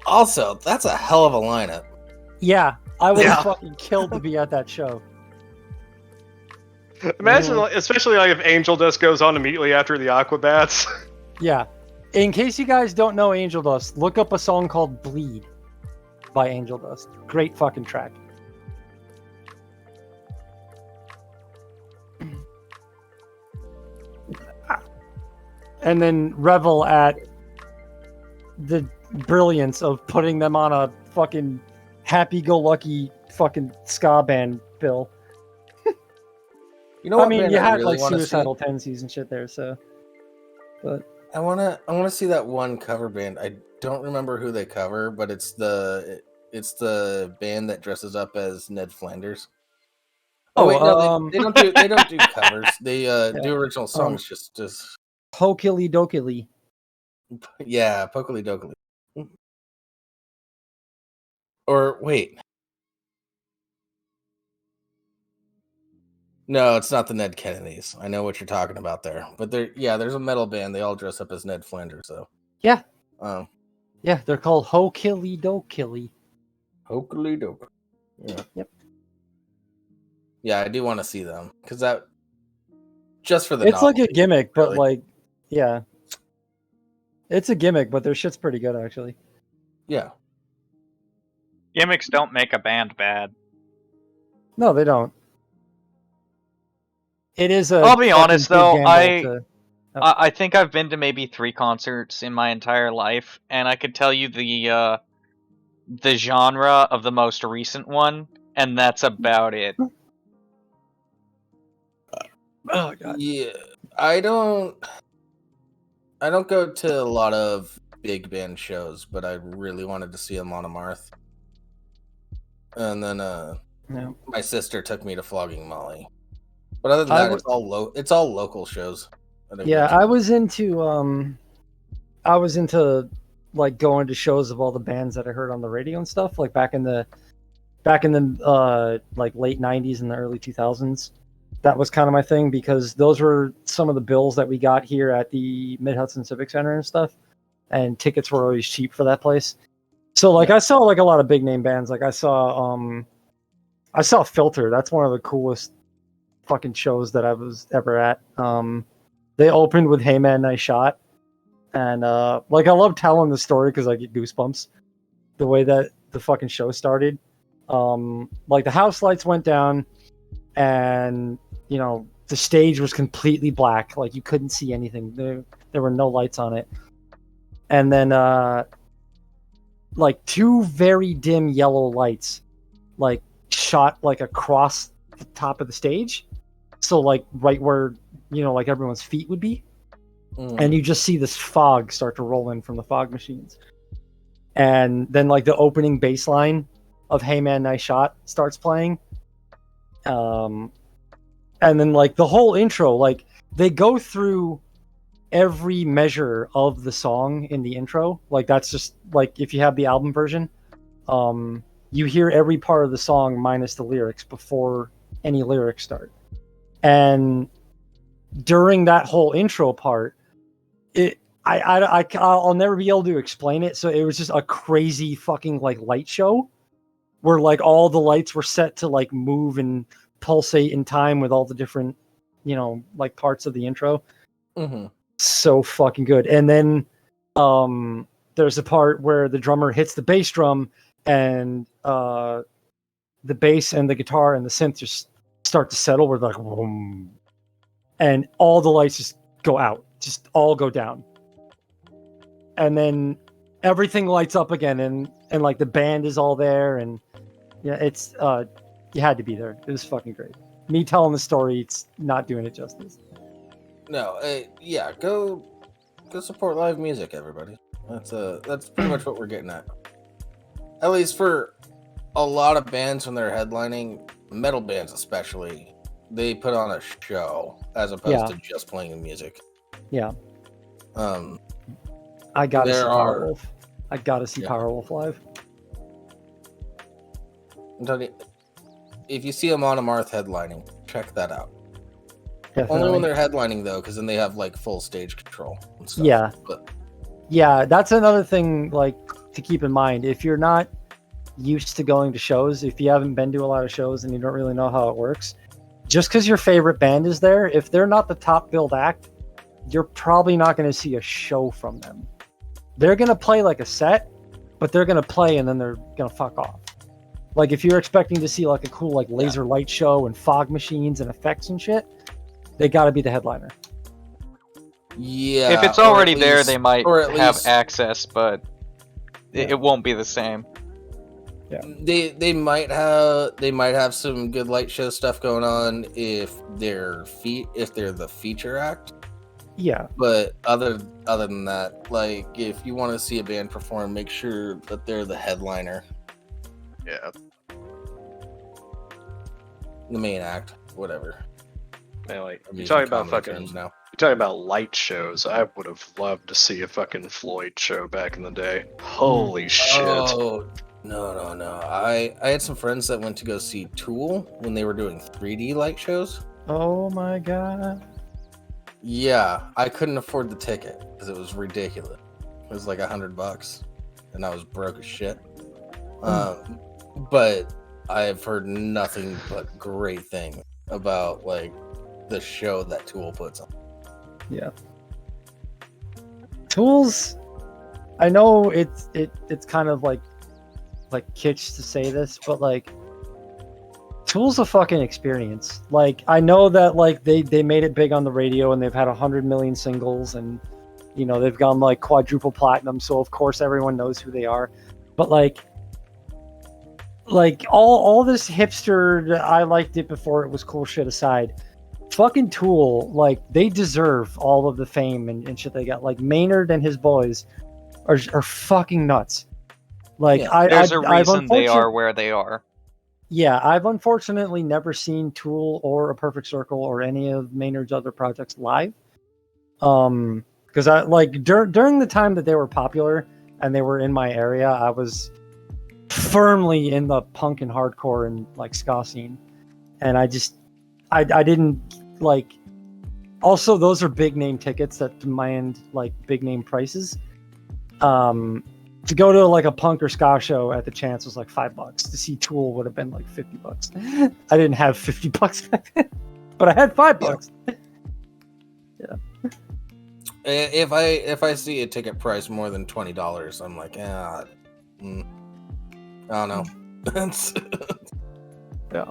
Also, that's a hell of a lineup. Yeah, I would have fucking killed to be at that show. Imagine, especially like if Angel Dust goes on immediately after the Aquabats. Yeah. In case you guys don't know Angel Dust, look up a song called Bleed by Angel Dust. Great fucking track. And then revel at the brilliance of putting them on a fucking happy-go-lucky fucking ska band bill. You know what? I mean, band you I had really like wanna Suicidal see? Tendencies and shit there, so. But I wanna see that one cover band. I don't remember who they cover, but it's the band that dresses up as Ned Flanders. Oh wait, no, they don't do covers. They do original songs. Just Hokily Dokily. yeah, Pokely Dokely. Or wait. No, it's not the Ned Kennedys. I know what you're talking about there. But there's a metal band. They all dress up as Ned Flanders, though. Yeah. Yeah, they're called Hokily Dokily. Hokely Dokely. Yeah. Yep. Yeah, I do want to see them because that just for the. It's like a novelty, gimmick, but really. like, yeah, it's a gimmick, but their shit's pretty good actually. Yeah. Gimmicks don't make a band bad. No, they don't. It is a. I'll be honest though, I I think I've been to maybe 3 concerts in my entire life, and I could tell you the genre of the most recent one, and that's about it. Oh god. Yeah, I don't go to a lot of big band shows, but I really wanted to see Amon Amarth. And then No. my sister took me to Flogging Molly. But other than that, it's all local shows. Yeah, I was into like going to shows of all the bands that I heard on the radio and stuff, like back in the like late 90s and the early 2000s. That was kind of my thing, because those were some of the bills that we got here at the Mid-Hudson Civic Center and stuff, and tickets were always cheap for that place. So like I saw like a lot of big name bands. Like I saw Filter. That's one of the coolest fucking shows that I was ever at. They opened with Hey Man, Nice Shot, and like I love telling the story because I get goosebumps the way that the fucking show started. Like the house lights went down, and you know the stage was completely black, like you couldn't see anything. There were no lights on it, and then like two very dim yellow lights like shot like across the top of the stage, so like right where like everyone's feet would be. And you just see this fog start to roll in from the fog machines, and then like the opening bass line of Hey Man, Nice Shot starts playing, and then like the whole intro, like they go through every measure of the song in the intro. Like that's just like if you have the album version, you hear every part of the song minus the lyrics before any lyrics start. And during that whole intro part, I'll never be able to explain it. So it was just a crazy fucking like light show where like all the lights were set to like move and pulsate in time with all the different, like parts of the intro. Mm-hmm. So fucking good. And then there's a part where the drummer hits the bass drum, and the bass and the guitar and the synth just start to settle. We're like, boom, and all the lights just go out, just all go down, and then everything lights up again, and like the band is all there, and it's you had to be there. It was fucking great. Me telling the story, it's not doing it justice. No, yeah, go support live music, everybody. That's pretty much what we're getting at. At least for a lot of bands when they're headlining, metal bands especially, they put on a show as opposed to just playing the music. Yeah. I gotta see Powerwolf. I gotta see Powerwolf live. I'm telling you, if you see Amon Amarth headlining, check that out. Definitely. Only when they're headlining though, because then they have like full stage control and stuff. Yeah. But yeah, that's another thing like to keep in mind. If you're not used to going to shows, if you haven't been to a lot of shows and you don't really know how it works, just because your favorite band is there, if they're not the top billed act, you're probably not going to see a show from them. They're going to play like a set, but they're going to play and then they're going to fuck off. Like if you're expecting to see like a cool like laser light show and fog machines and effects and shit, they got to be the headliner. Yeah. If it's already there, they might have least access, but it won't be the same. Yeah. They might have some good light show stuff going on if they're the feature act. Yeah. But other than that, like if you want to see a band perform, make sure that they're the headliner. Yeah. The main act, whatever. Man, like I'm you're using talking about common fucking terms now. You're talking about light shows. I would have loved to see a fucking Floyd show back in the day. Holy shit. Oh, no. I had some friends that went to go see Tool when they were doing 3D light shows. Oh my god. Yeah, I couldn't afford the ticket because it was ridiculous. It was like $100, and I was broke as shit. But I have heard nothing but great things about like the show that Tool puts on. Yeah. Tools, I know it's kind of like kitsch to say this, but like Tool's a fucking experience. Like I know that like they made it big on the radio and they've had 100 million singles and they've gone like quadruple platinum, so of course everyone knows who they are. But like like all this hipster, I liked it before it was cool shit aside. Fucking Tool, like they deserve all of the fame and shit they got. Like Maynard and his boys are fucking nuts. Like Yeah. There's a I've reason they are where they are. Yeah, I've unfortunately never seen Tool or A Perfect Circle or any of Maynard's other projects live. Because I like during the time that they were popular and they were in my area, I was firmly in the punk and hardcore and like ska scene, and I didn't like. Also, those are big name tickets that demand like big name prices. To go to like a punk or ska show at the Chance was like $5. To see Tool would have been like $50. I didn't have $50 back then, but I had $5. Yeah. If I see a ticket price more than $20, I'm like, I don't know. That's Yeah.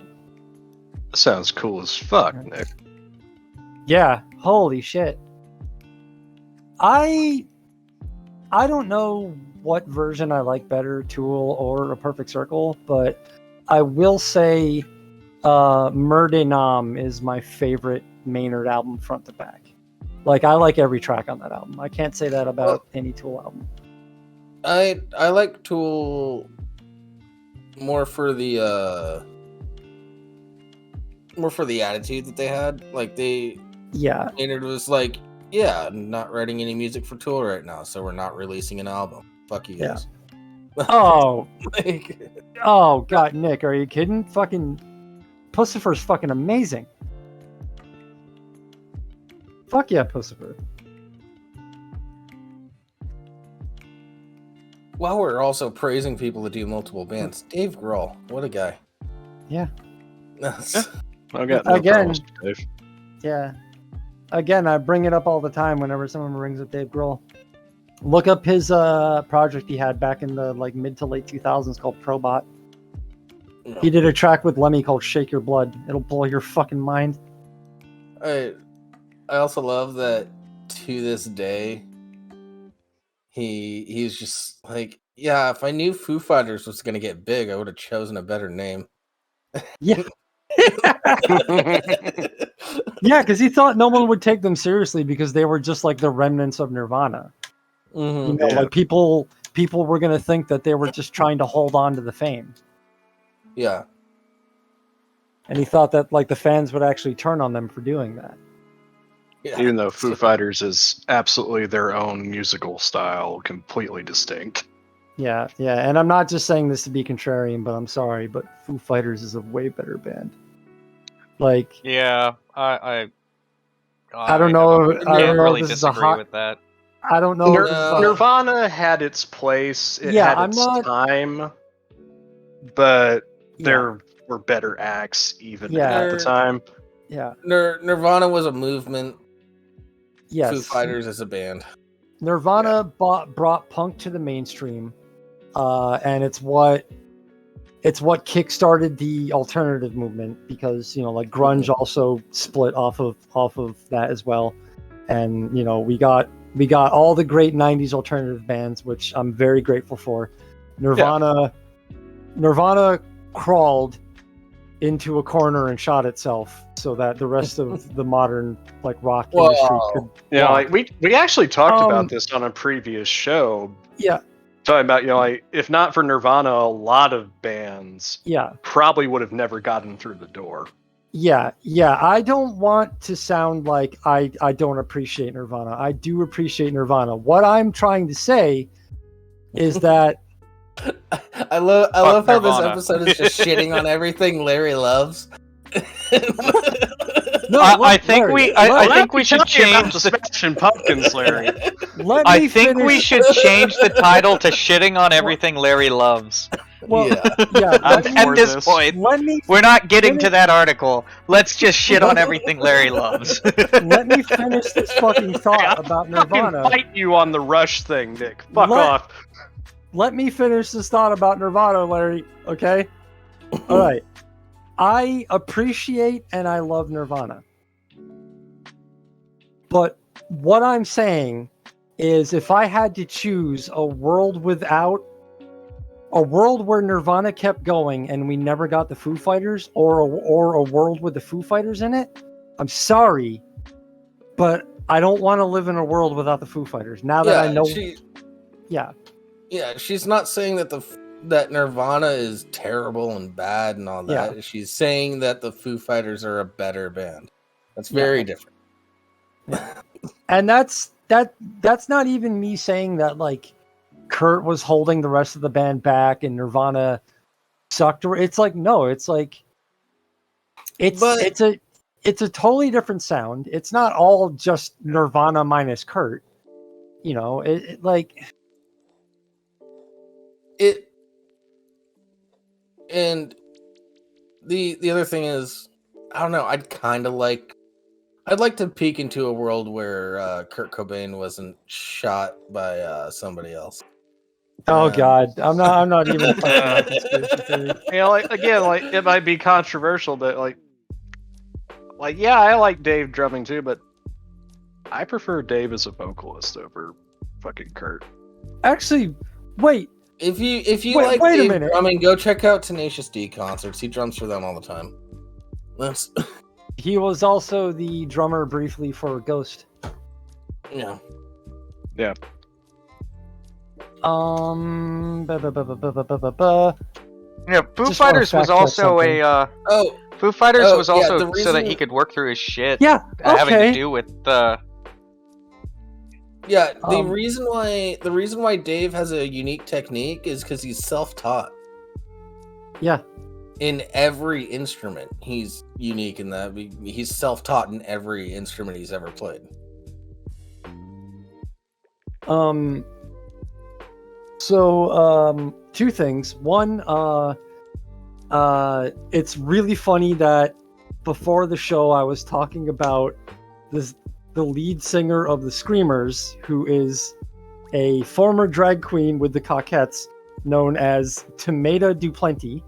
Sounds cool as fuck, Nick. Yeah. Holy shit. I don't know what version I like better, Tool or A Perfect Circle, but I will say Merde Nam is my favorite Maynard album front to back. Like, I like every track on that album. I can't say that about any Tool album. I like Tool more for the attitude that they had. Like Maynard was like, yeah, I'm not writing any music for Tool right now, so we're not releasing an album. Fuck you guys. Oh, Like, oh God, Nick, are you kidding? Fucking Pussifer's fucking amazing. Fuck yeah, Pussifer. while we're also praising people that do multiple bands, Dave Grohl, what a guy. Yeah. I've got no Again. problems with Dave. Yeah. Again, I bring it up all the time whenever someone brings up Dave Grohl. Look up his project he had back in the like mid to late 2000s called Probot. He did a track with Lemmy called Shake Your Blood. It'll blow your fucking mind. I also love that to this day he's just like, yeah, if I knew Foo Fighters was gonna get big, I would have chosen a better name. Yeah. Yeah, because he thought no one would take them seriously because they were just like the remnants of Nirvana. Mm-hmm. You know, like people were gonna think that they were just trying to hold on to the fame. Yeah. And he thought that like the fans would actually turn on them for doing that. Yeah. Even though Foo Fighters is absolutely their own musical style, completely distinct. Yeah, yeah. And I'm not just saying this to be contrarian, but I'm sorry, but Foo Fighters is a way better band. Like, Yeah, I don't know. can't I don't know really if this is a disagree hot. with that. I don't know. if this is a- Nirvana had its place. It Yeah, had I'm its not- time, but Yeah. there were better acts even Yeah. at the time. Yeah. Nirvana was a movement. Yes. Foo Fighters is a band. Nirvana brought punk to the mainstream, and it's what kickstarted the alternative movement because like grunge also split off of that as well, and we got all the great '90s alternative bands, which I'm very grateful for. Nirvana crawled into a corner and shot itself so that the rest of the modern like rock industry could. Yeah, walk. like we actually talked about this on a previous show. Yeah. Talking about like if not for Nirvana, a lot of bands probably would have never gotten through the door. Yeah. I don't want to sound like I don't appreciate Nirvana. I do appreciate Nirvana. What I'm trying to say is that I love how this Nirvana. episode is just shitting on everything Larry loves. no. I think we should About change the Smashing Pumpkins, Larry. I think we should change the title to "Shitting on Everything Larry Loves." Well, Yeah. At this point, we're not getting to that article. Let's just shit on everything Larry loves. Let me finish this fucking thought about Nirvana. Fucking fight you on the Rush thing, Nick. Fuck off. Let me finish this thought about Nirvana, Larry. Okay? All right. I appreciate and I love Nirvana. But what I'm saying is if I had to choose a world without a world where Nirvana kept going and we never got the Foo Fighters, or a world with the Foo Fighters in it. I'm sorry, but I don't want to live in a world without the Foo Fighters. Now that I know, yeah, she's not saying that Nirvana is terrible and bad and all that. Yeah. She's saying that the Foo Fighters are a better band. That's very different. And that's not even me saying that like Kurt was holding the rest of the band back and Nirvana sucked. It's like no, it's like it's a totally different sound. It's not all just Nirvana minus Kurt. You know, it and the other thing is, I don't know, I'd like to peek into a world where Kurt Cobain wasn't shot by somebody else. Oh God, I'm not even talking about conspiracy theory. You know, like again, like it might be controversial, but like yeah, I like Dave drumming too, but I prefer Dave as a vocalist over fucking Kurt. Actually, wait. If you like wait Dave a minute. drumming, go check out Tenacious D concerts. He drums for them all the time. He was also the drummer briefly for Ghost. Yeah. Yeah. Yeah, Foo Just Fighters wanna was fact check also something. Foo Fighters Oh, was yeah, also the so reason- that he could work through his shit. Yeah, Having to okay. do with the. Yeah, the reason why Dave has a unique technique is because he's self-taught. Yeah. In every instrument, he's unique in that he's self-taught in every instrument he's ever played. So, two things. One, it's really funny that before the show I was talking about the lead singer of the Screamers, who is a former drag queen with the Cockettes, known as Tomato Duplenty.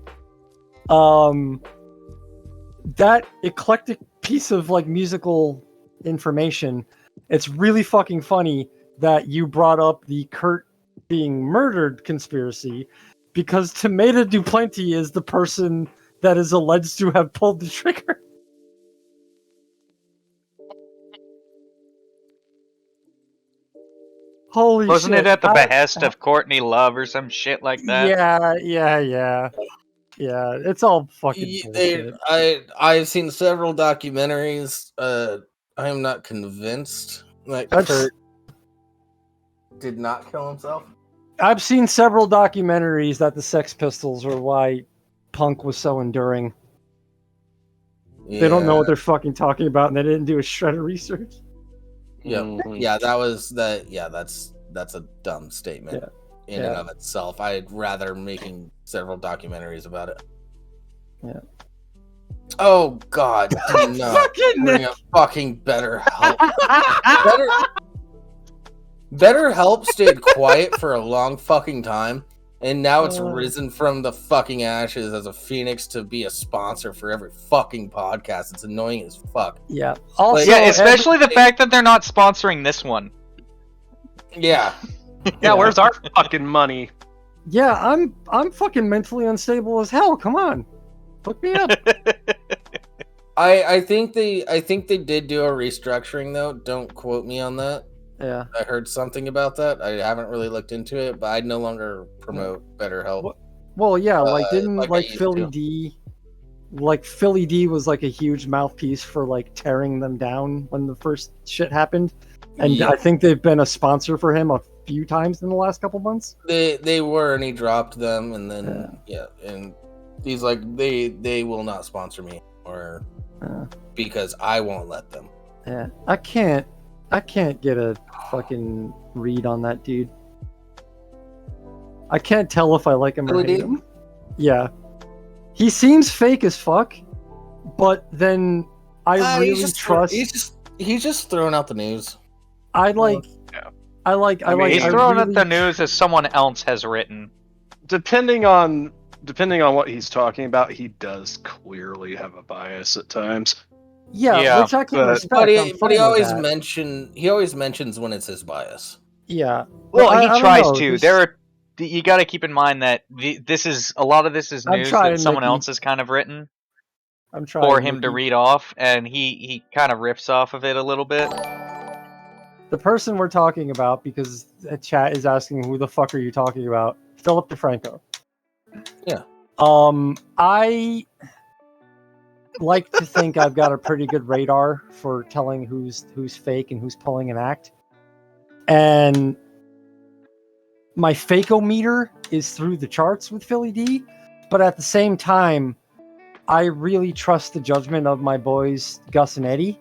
That eclectic piece of like musical information, it's really fucking funny that you brought up the Kurt being murdered conspiracy, because Tomato Duplenty is the person that is alleged to have pulled the trigger. Holy Wasn't shit. it at the behest of Courtney Love or some shit like that? Yeah. It's all fucking bullshit. I've seen several documentaries. I am not convinced that Kurt did not kill himself. I've seen several documentaries that the Sex Pistols are why punk was so enduring. Yeah. They don't know what they're fucking talking about, and they didn't do a shred of research. Yeah, yeah, that's a dumb statement in and of itself. I'd rather making several documentaries about it. Yeah. Oh God, do not bring up fucking BetterHelp. BetterHelp stayed quiet for a long fucking time, and now it's risen from the fucking ashes as a phoenix to be a sponsor for every fucking podcast. It's annoying as fuck. Yeah. Also, Yeah, especially the fact that they're not sponsoring this one. Yeah. Yeah, where's our fucking money? Yeah, I'm fucking mentally unstable as hell. Come on. Hook me up. I think they did do a restructuring though. Don't quote me on that. Yeah. I heard something about that. I haven't really looked into it, but I no longer promote BetterHelp. Well, yeah, didn't like I used Philly to. D, Philly D was like a huge mouthpiece for like tearing them down when the first shit happened, and Yeah. I think they've been a sponsor for him a few times in the last couple months. They were, and he dropped them, and then and he's like they will not sponsor me or because I won't let them. Yeah, I can't get a fucking read on that dude. I can't tell if I like him or hate him. Yeah. He seems fake as fuck, but then I really trust. He's just throwing out the news. I like. He's throwing out the news as someone else has written. Depending on what he's talking about, he does clearly have a bias at times. Yeah, which I can respect. But he always mentions when it's his bias. Yeah. Well, he tries to. you got to keep in mind that this is a lot of this is I'm news trying, that someone Mickey. else has kind of written I'm trying for him to Mickey. read off, and he kind of riffs off of it a little bit. The person we're talking about, because the chat is asking who the fuck are you talking about? Philip DeFranco. Yeah. I like to think I've got a pretty good radar for telling who's fake and who's pulling an act. And my fakeometer is through the charts with Philly D, but at the same time, I really trust the judgment of my boys Gus and Eddie.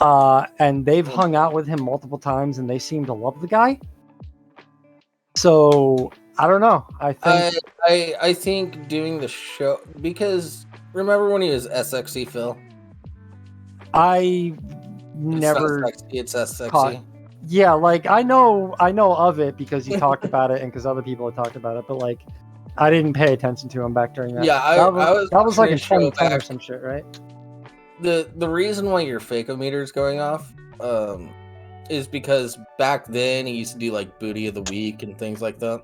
And they've hung out with him multiple times, and they seem to love the guy. So I don't know. I think doing the show, because remember when he was SXy Phil? I It's never not sexy, it's SXy. caught. Yeah, like I know of it because you talked about it and because other people had talked about it, but like I didn't pay attention to him back during that. Yeah, that was like in watching his show 2010 or back. some shit, right? The reason why your fakeometer is going off is because back then he used to do like booty of the week and things like that.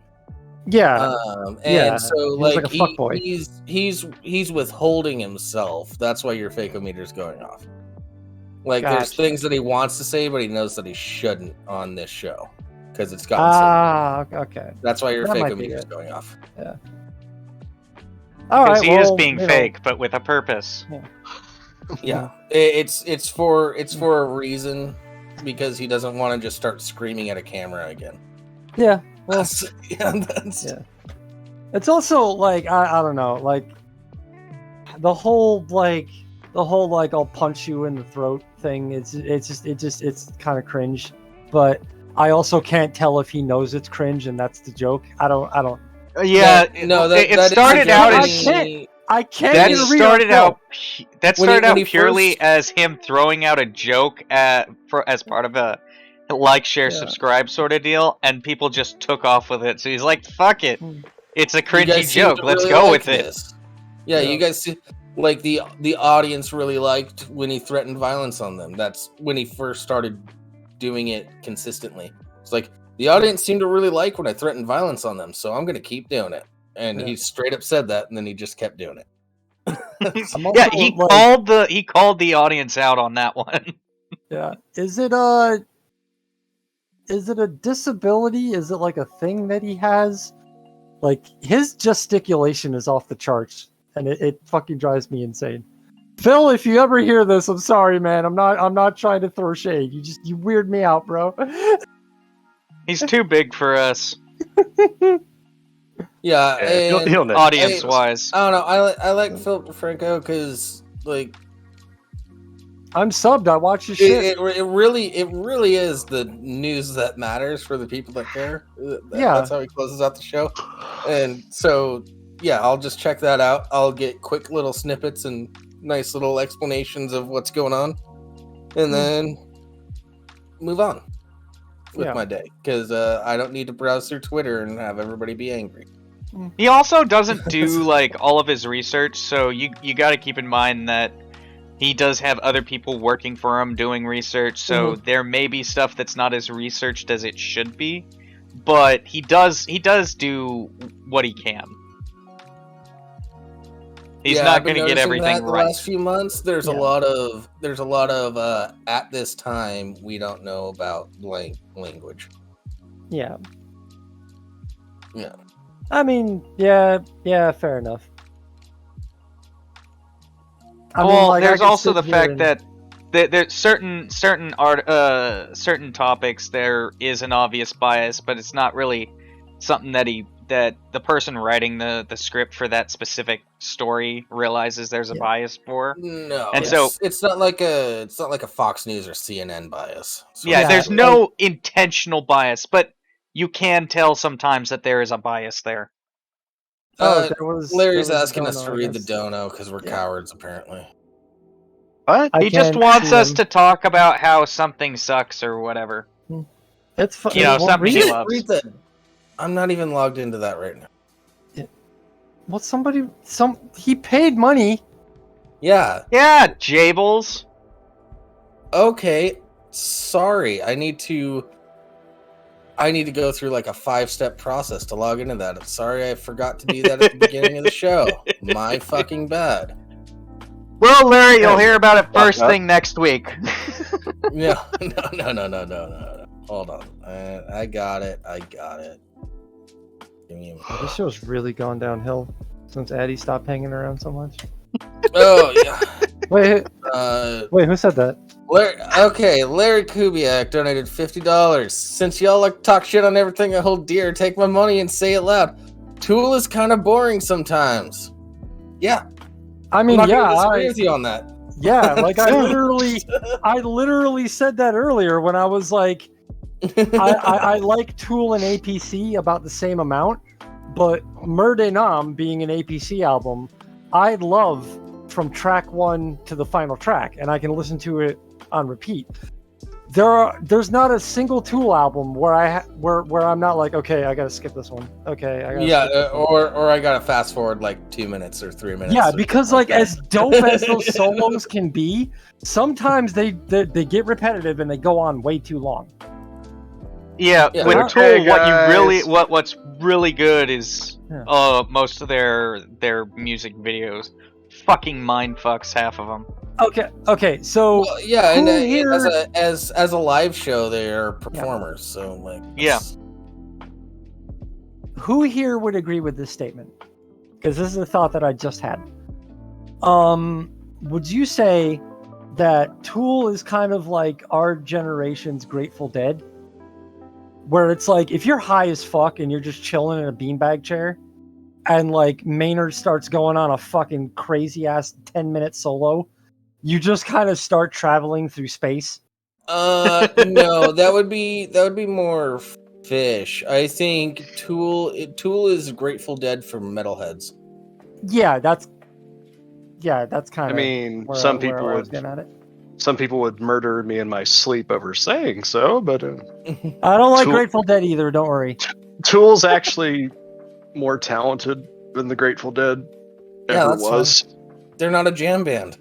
Yeah, And yeah, so he was like like a fuckboy. he's withholding himself. That's why your fakeometer is going off. Like there's Gotcha. things that he wants to say, but he knows that he shouldn't on this show because it's gotten so. Okay. That's why your That might be fakeometer is it. going off. All Because right, he is well, being you know, fake, but with a purpose. Yeah, it's for a reason, because he doesn't want to just start screaming at a camera again. Yeah. Well, That's it's also like I don't know, like the whole I'll punch you in the throat thing. It's kind of cringe, but I also can't tell if he knows it's cringe and that's the joke. I don't. Yeah, no, it that started is out I as can't. I can't that get a read started on out film. that When he- started when out he purely first- as him throwing out a joke as part of a like, share, Yeah. subscribe sort of deal, and people just took off with it. So he's like, "Fuck it, it's a You cringy guys seem joke. to Let's really go like with it." this. Yeah, Yeah. you guys see, like the audience really liked when he threatened violence on them. That's when he first started doing it consistently. It's like the audience seemed to really like when I threatened violence on them, so I'm going to keep doing it. And Yeah. he straight up said that, and then he just kept doing it. I'm Yeah, also, he like, called the audience out on that one. Yeah. Is it a disability? Is it like a thing that he has? Like his gesticulation is off the charts, and it fucking drives me insane. Phil, if you ever hear this, I'm sorry, man. I'm not trying to throw shade. You weird me out, bro. He's too big for us, Yeah, Yeah, and he'll know. audience wise. I don't know. I like Philip DeFranco because like I'm subbed. I watch his shit. it really is the news that matters for the people that care. Yeah. That's how he closes out the show. And so yeah, I'll just check that out. I'll get quick little snippets and nice little explanations of what's going on, and then move on with my day, because I don't need to browse through Twitter and have everybody be angry. He also doesn't do like all of his research, so you got to keep in mind that he does have other people working for him doing research, so there may be stuff that's not as researched as it should be, but he does do what he can. He's not going to get everything the right. last few months, there's a lot of at this time we don't know about language. Yeah. Yeah. I mean, yeah, fair enough. There's also the fact that there's certain topics there is an obvious bias, but it's not really something that the person writing the script for that specific story realizes there's a bias for. No, and it's not like a Fox News or CNN bias. So there's no intentional bias, but you can tell sometimes that there is a bias there. Larry's asking us to read the dono because we're cowards, apparently. What? He just wants us to talk about how something sucks or whatever. It's fun. Something he loves. Read that. I'm not even logged into that right now. Well, he paid money. Yeah. Yeah, Jables. Okay. Sorry, I need to I need to go through like a 5-step process to log into that. I'm sorry I forgot to do that at the beginning of the show. My fucking bad. Well, Larry, you'll hear about it first thing next week. No. Hold on. I got it. Give me a minute. This show's really gone downhill since Addie stopped hanging around so much. Oh, yeah. Wait, who said that? Larry Kubiak donated $50. Since y'all like talk shit on everything I hold dear, take my money and say it loud. Tool is kind of boring sometimes. Yeah. I mean, I'm not gonna yeah, disagree with you on that. Yeah, like I literally said that earlier when I was like, I like Tool and APC about the same amount, but Merde Nam being an APC album, I love from track 1 to the final track, and I can listen to it on repeat. There's not a single Tool album where I'm not like, okay, I gotta skip this one. Okay, I gotta or I gotta fast forward like 2 minutes or 3 minutes. Yeah, because like as dope as those solos can be, sometimes they get repetitive and they go on way too long. Yeah, Yeah. with Okay, Tool, guys. what's really good is Yeah. most of their music videos. Fucking mind fucks half of them. Okay, so Well, yeah, and who here- as a live show, they are performers. So like, Yeah. who here would agree with this statement? Because this is a thought that I just had. Would you say that Tool is kind of like our generation's Grateful Dead? Where it's like, if you're high as fuck and you're just chilling in a beanbag chair, and like Maynard starts going on a fucking crazy ass 10-minute solo, you just kind of start traveling through space. No, that would be more Fish. I think Tool is Grateful Dead for metalheads. Yeah, that's kind I of. mean, where some I people was would getting at it. murder me in my sleep over saying so, but I don't like Tool- Grateful Dead either. Don't worry. Tool's actually more talented than the Grateful Dead Yeah, ever that's was. They're not a jam band.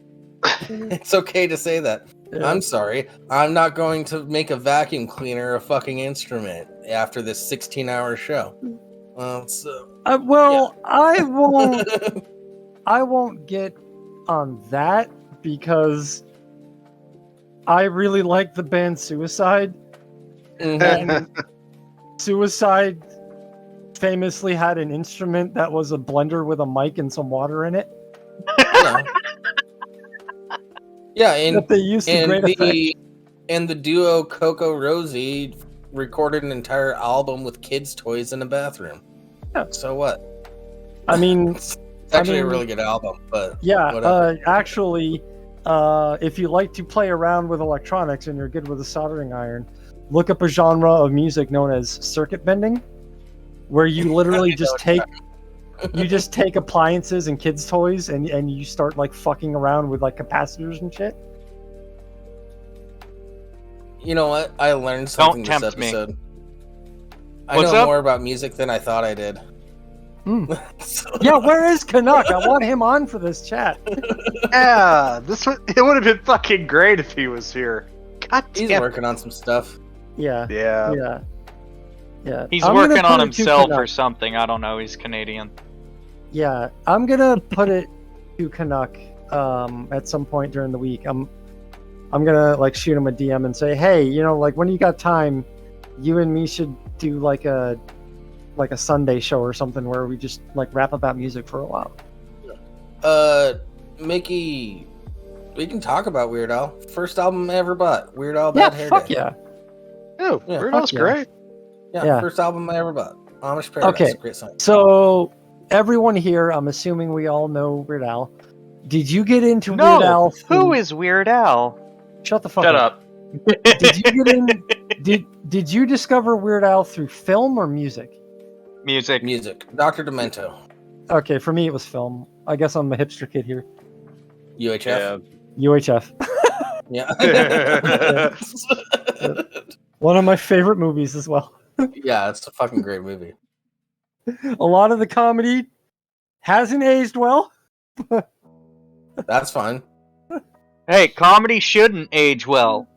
It's okay to say that. Yeah. I'm sorry. I'm not going to make a vacuum cleaner a fucking instrument after this 16-hour show. I won't get on that because I really like the band Suicide. And Suicide famously had an instrument that was a blender with a mic and some water in it. Yeah, and That they used to great effect. and the duo Coco Rosie recorded an entire album with kids' toys in a bathroom. Yeah. So what? I mean, It's actually I mean, a really good album, but yeah, whatever. actually, if you like to play around with electronics and you're good with a soldering iron, look up a genre of music known as circuit bending, where you literally just take appliances and kids' toys and you start like fucking around with like capacitors and shit. You know what? I learned something this tempt me. episode. I What's know up? more about music than I thought I did. So- Yeah, where is Canuck? I want him on for this chat. Yeah, it would have been fucking great if he was here. God He's damn. working on some stuff. Yeah, Yeah. yeah. He's I'm gonna working put on it to himself Canuck. or something. I don't know. He's Canadian. Yeah, I'm gonna put it to Canuck at some point during the week. I'm gonna like shoot him a DM and say, hey, like when you got time, you and me should do like a Sunday show or something where we just like rap about music for a while. Mickey, we can talk about Weird Al. First album I ever bought. Weird Al Yeah, Bad Hair fuck Day. yeah. Oh, Yeah, Weird Al's fuck yeah. great. Yeah, Yeah. first album I ever bought. Amish Paradise. Okay. Great song. So everyone here, I'm assuming we all know Weird Al. Did you get into Weird Al? Who is Weird Al? Shut the fuck Shut up. up. Did you get in? Did you discover Weird Al through film or music? Music. Music. Dr. Demento. Okay, for me it was film. I guess I'm a hipster kid here. UHF. UHF. Yeah. One of my favorite movies as well. Yeah, it's a fucking great movie. A lot of the comedy hasn't aged well. That's fine. Hey, comedy shouldn't age well.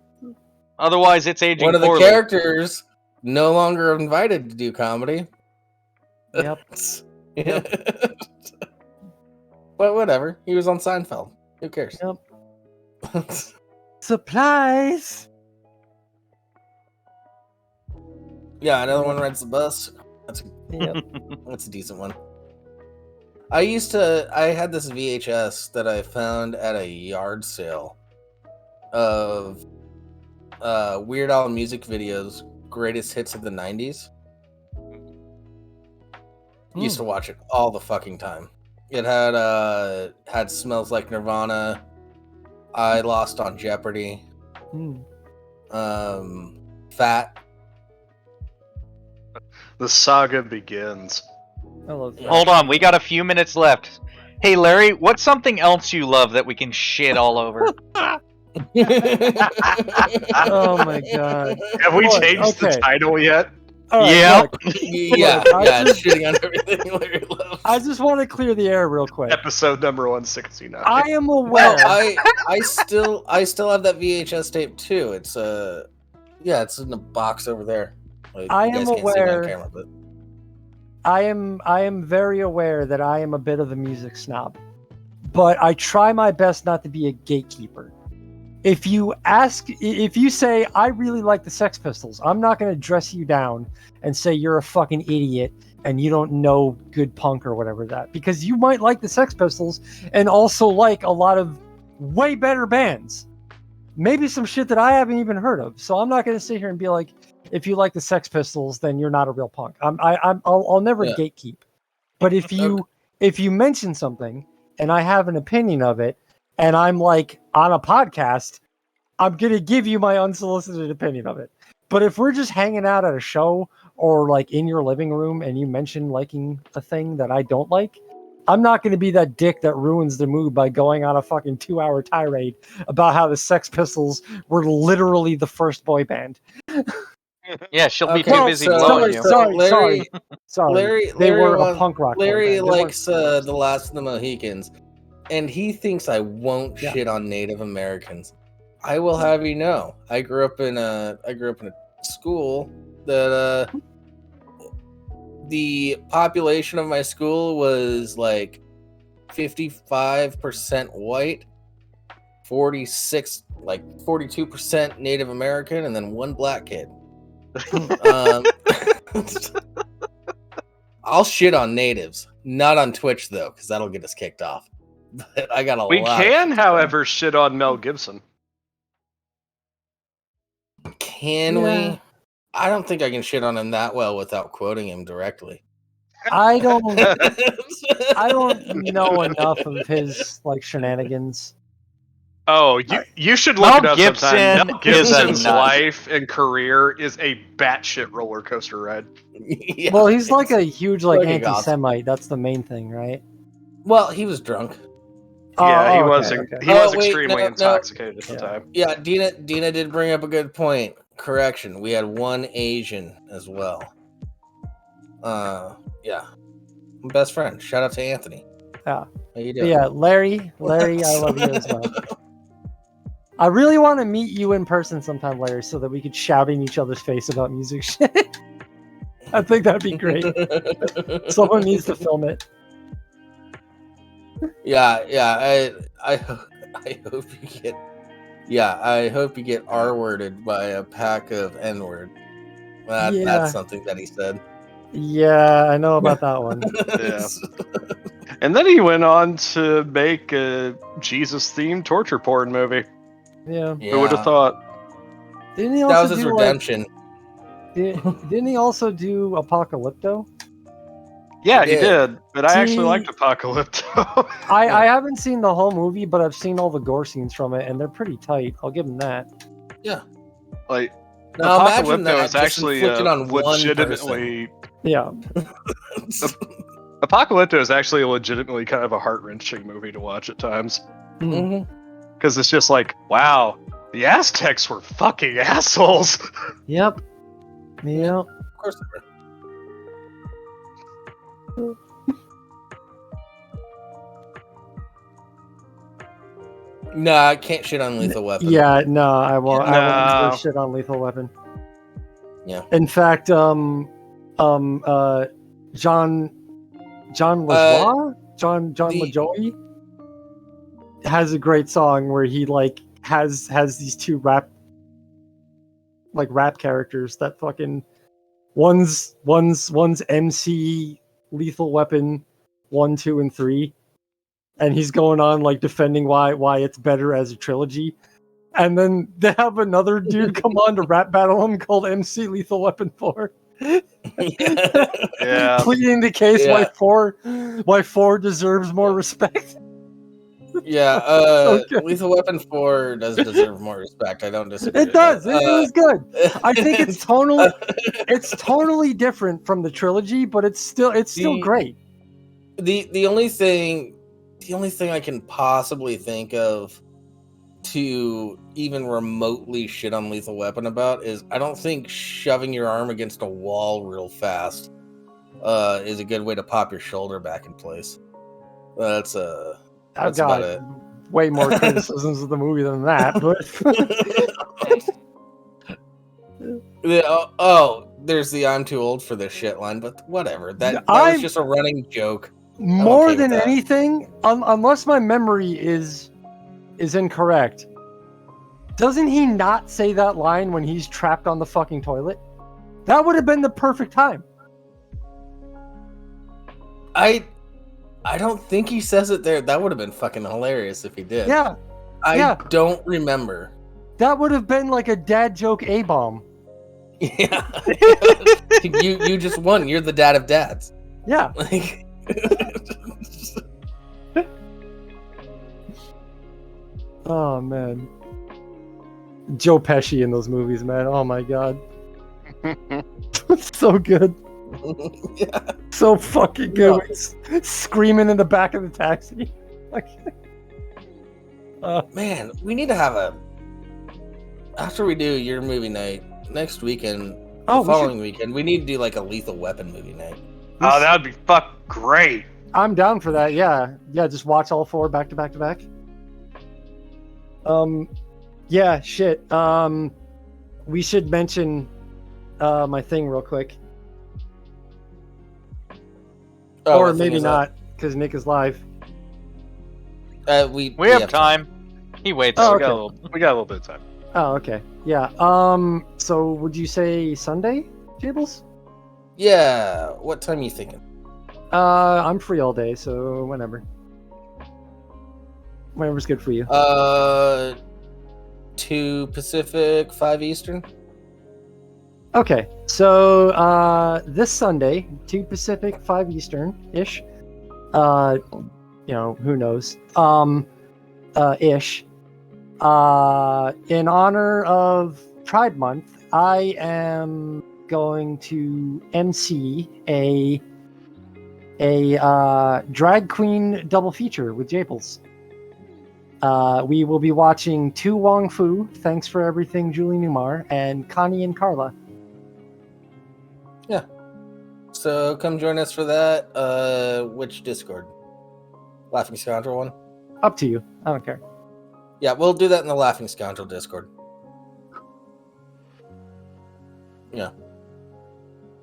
Otherwise, it's aging One of the poorly. characters no longer invited to do comedy. Yep. But whatever. He was on Seinfeld. Who cares? Yep. Supplies. Yeah, another one rides the bus. Yep. That's a decent one. I had this VHS that I found at a yard sale of Weird Al music videos, greatest hits of the 90s. Used to watch it all the fucking time. It had Smells Like Nirvana, I Lost on Jeopardy, Fat. The saga begins. I love that. Hold on, we got a few minutes left. Hey, Larry, what's something else you love that we can shit all over? Oh my god. Have we Look, changed the okay. title yet? All right, Yeah. look, yeah, I just- shitting on everything Larry loves. I just want to clear the air real quick. Episode number 169. I am Well, aware. I still have that VHS tape too. It's it's in the box over there. Like, I you guys am can't see it on aware- camera, but I am very aware that I am a bit of a music snob, but I try my best not to be a gatekeeper. If you say I really like the Sex Pistols, I'm not going to dress you down and say you're a fucking idiot and you don't know good punk or whatever that, because you might like the Sex Pistols and also like a lot of way better bands, maybe some shit that I haven't even heard of. So I'm not going to sit here and be like, if you like the Sex Pistols, then you're not a real punk. I'll never gatekeep. But if you mention something and I have an opinion of it, and I'm like on a podcast, I'm gonna give you my unsolicited opinion of it. But if we're just hanging out at a show or like in your living room and you mention liking a thing that I don't like, I'm not going to be that dick that ruins the mood by going on a fucking 2-hour tirade about how the Sex Pistols were literally the first boy band. Yeah, she'll be Okay, too busy so- blowing you. Larry They were a wants- punk rock. boy Larry band. They weren't- likes The Last of the Mohicans, and he thinks I won't Yeah. shit on Native Americans. I will have you know, I grew up in a school that the population of my school was like 55% white, 42% Native American, and then one black kid. I'll shit on natives, not on Twitch though, because that'll get us kicked off. But I got a We lot. can, however, shit on Mel Gibson. Can Yeah. we? I don't think I can shit on him that well without quoting him directly. I don't know enough of his like shenanigans. Oh, you should look Mel it up sometime. Mel Gibson is a Gibson's nut. life and career is a batshit roller coaster ride. Yeah, Well, he's like a huge like fucking awesome. anti-Semite. That's the main thing, right? Well, he was drunk. Yeah, he okay, was. okay. He was Oh, wait, extremely no. intoxicated at the Yeah. time. Yeah, Dina did bring up a good point. Correction, we had one Asian as well. Yeah, best friend. Shout out to Anthony. Yeah. How you But doing? yeah, Larry, I love you as well. I really want to meet you in person sometime, Larry, so that we could shout in each other's face about music shit. I think that'd be great. Someone needs to film it. Yeah. I hope you get. Yeah, I hope you get R-worded by a pack of N-word. Yeah. That's something that he said. Yeah, I know about that one. Yeah. And then he went on to make a Jesus-themed torture porn movie. Yeah. Who would have thought? Didn't he That also was his do redemption. didn't he also do Apocalypto? Yeah, He he did. did. But I actually See- liked Apocalypto. I haven't seen the whole movie, but I've seen all the gore scenes from it, and they're pretty tight. I'll give him that. like, Now imagine Apocalypto that is just actually inflicted on one legitimately. Yeah. Apocalypto is actually legitimately kind of a heart-wrenching movie to watch at times. Mhm. Because it's just like, wow, the Aztecs were fucking assholes. Yep. Yep. Of course they were. Nah, I can't shit on Lethal Weapon. Yeah, no, I won't. I won't No. do shit on Lethal Weapon. Yeah. In fact, John LaJoie, John LaJoie has a great song where he like has these two rap characters that fucking one's MC Lethal Weapon 1, 2, and 3, and he's going on like defending why it's better as a trilogy. And then they have another dude come on to rap battle him called MC Lethal Weapon 4. Yeah. Pleading the case why 4 deserves more respect. Yeah, So good. Lethal Weapon 4 does deserve more respect. I don't disagree. It does. It was good. I think it's totally different from the trilogy, but it's still great. The only thing I can possibly think of to even remotely shit on Lethal Weapon about is I don't think shoving your arm against a wall real fast is a good way to pop your shoulder back in place. That's I've got about it. way more criticisms of the movie than that, but there's the "I'm too old for this shit" line, but whatever. That was just a running joke. More than anything, unless my memory is incorrect, doesn't he not say that line when he's trapped on the fucking toilet? That would have been the perfect time. I don't think he says it there. That would have been fucking hilarious if he did. Yeah. I don't remember. That would have been like a dad joke A-bomb. Yeah. you just won. You're the dad of dads. Yeah. Like Oh man. Joe Pesci in those movies, man. Oh my god. So good. Yeah. So fucking good. He's screaming in the back of the taxi. Man, we need to have after we do your movie night next weekend, the following weekend, we need to do like a Lethal Weapon movie night. Oh, that would be great. I'm down for that. Yeah. Just watch all 4 back to back to back. Yeah, shit. We should mention my thing real quick. Or maybe not, because Nick is live. We have time. He waits. Oh, We got a little bit of time. Oh, okay. Yeah. So would you say Sunday, Jables? Yeah. What time are you thinking? I'm free all day, so whenever. Whenever's good for you. 2 Pacific, 5 Eastern. Okay, so this Sunday, 2 Pacific, 5 Eastern-ish. Who knows? Ish. In honor of Pride Month, I am going to MC a drag queen double feature with Jables. We will be watching Tu Wong Fu, Thanks for Everything, Julie Newmar, and Connie and Carla. Yeah. So come join us for that. Which Discord? Laughing Scoundrel one? Up to you. I don't care. Yeah, we'll do that in the Laughing Scoundrel Discord. Yeah.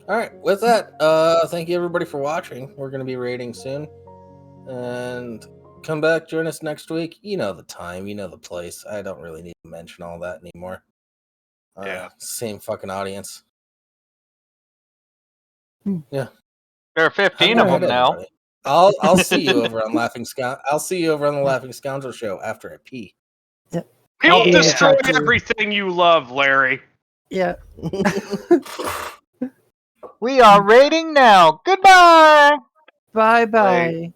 All right. With that, thank you everybody for watching. We're going to be rating soon. And come back, join us next week. You know the time, you know the place. I don't really need to mention all that anymore. Yeah. Same fucking audience. Yeah. There are 15 of them now. Everybody. I'll see you over on I'll see you over on the Laughing Scoundrel show after I pee. He'll destroy everything you love, Larry. Yeah. We are rating now. Goodbye. Bye-bye.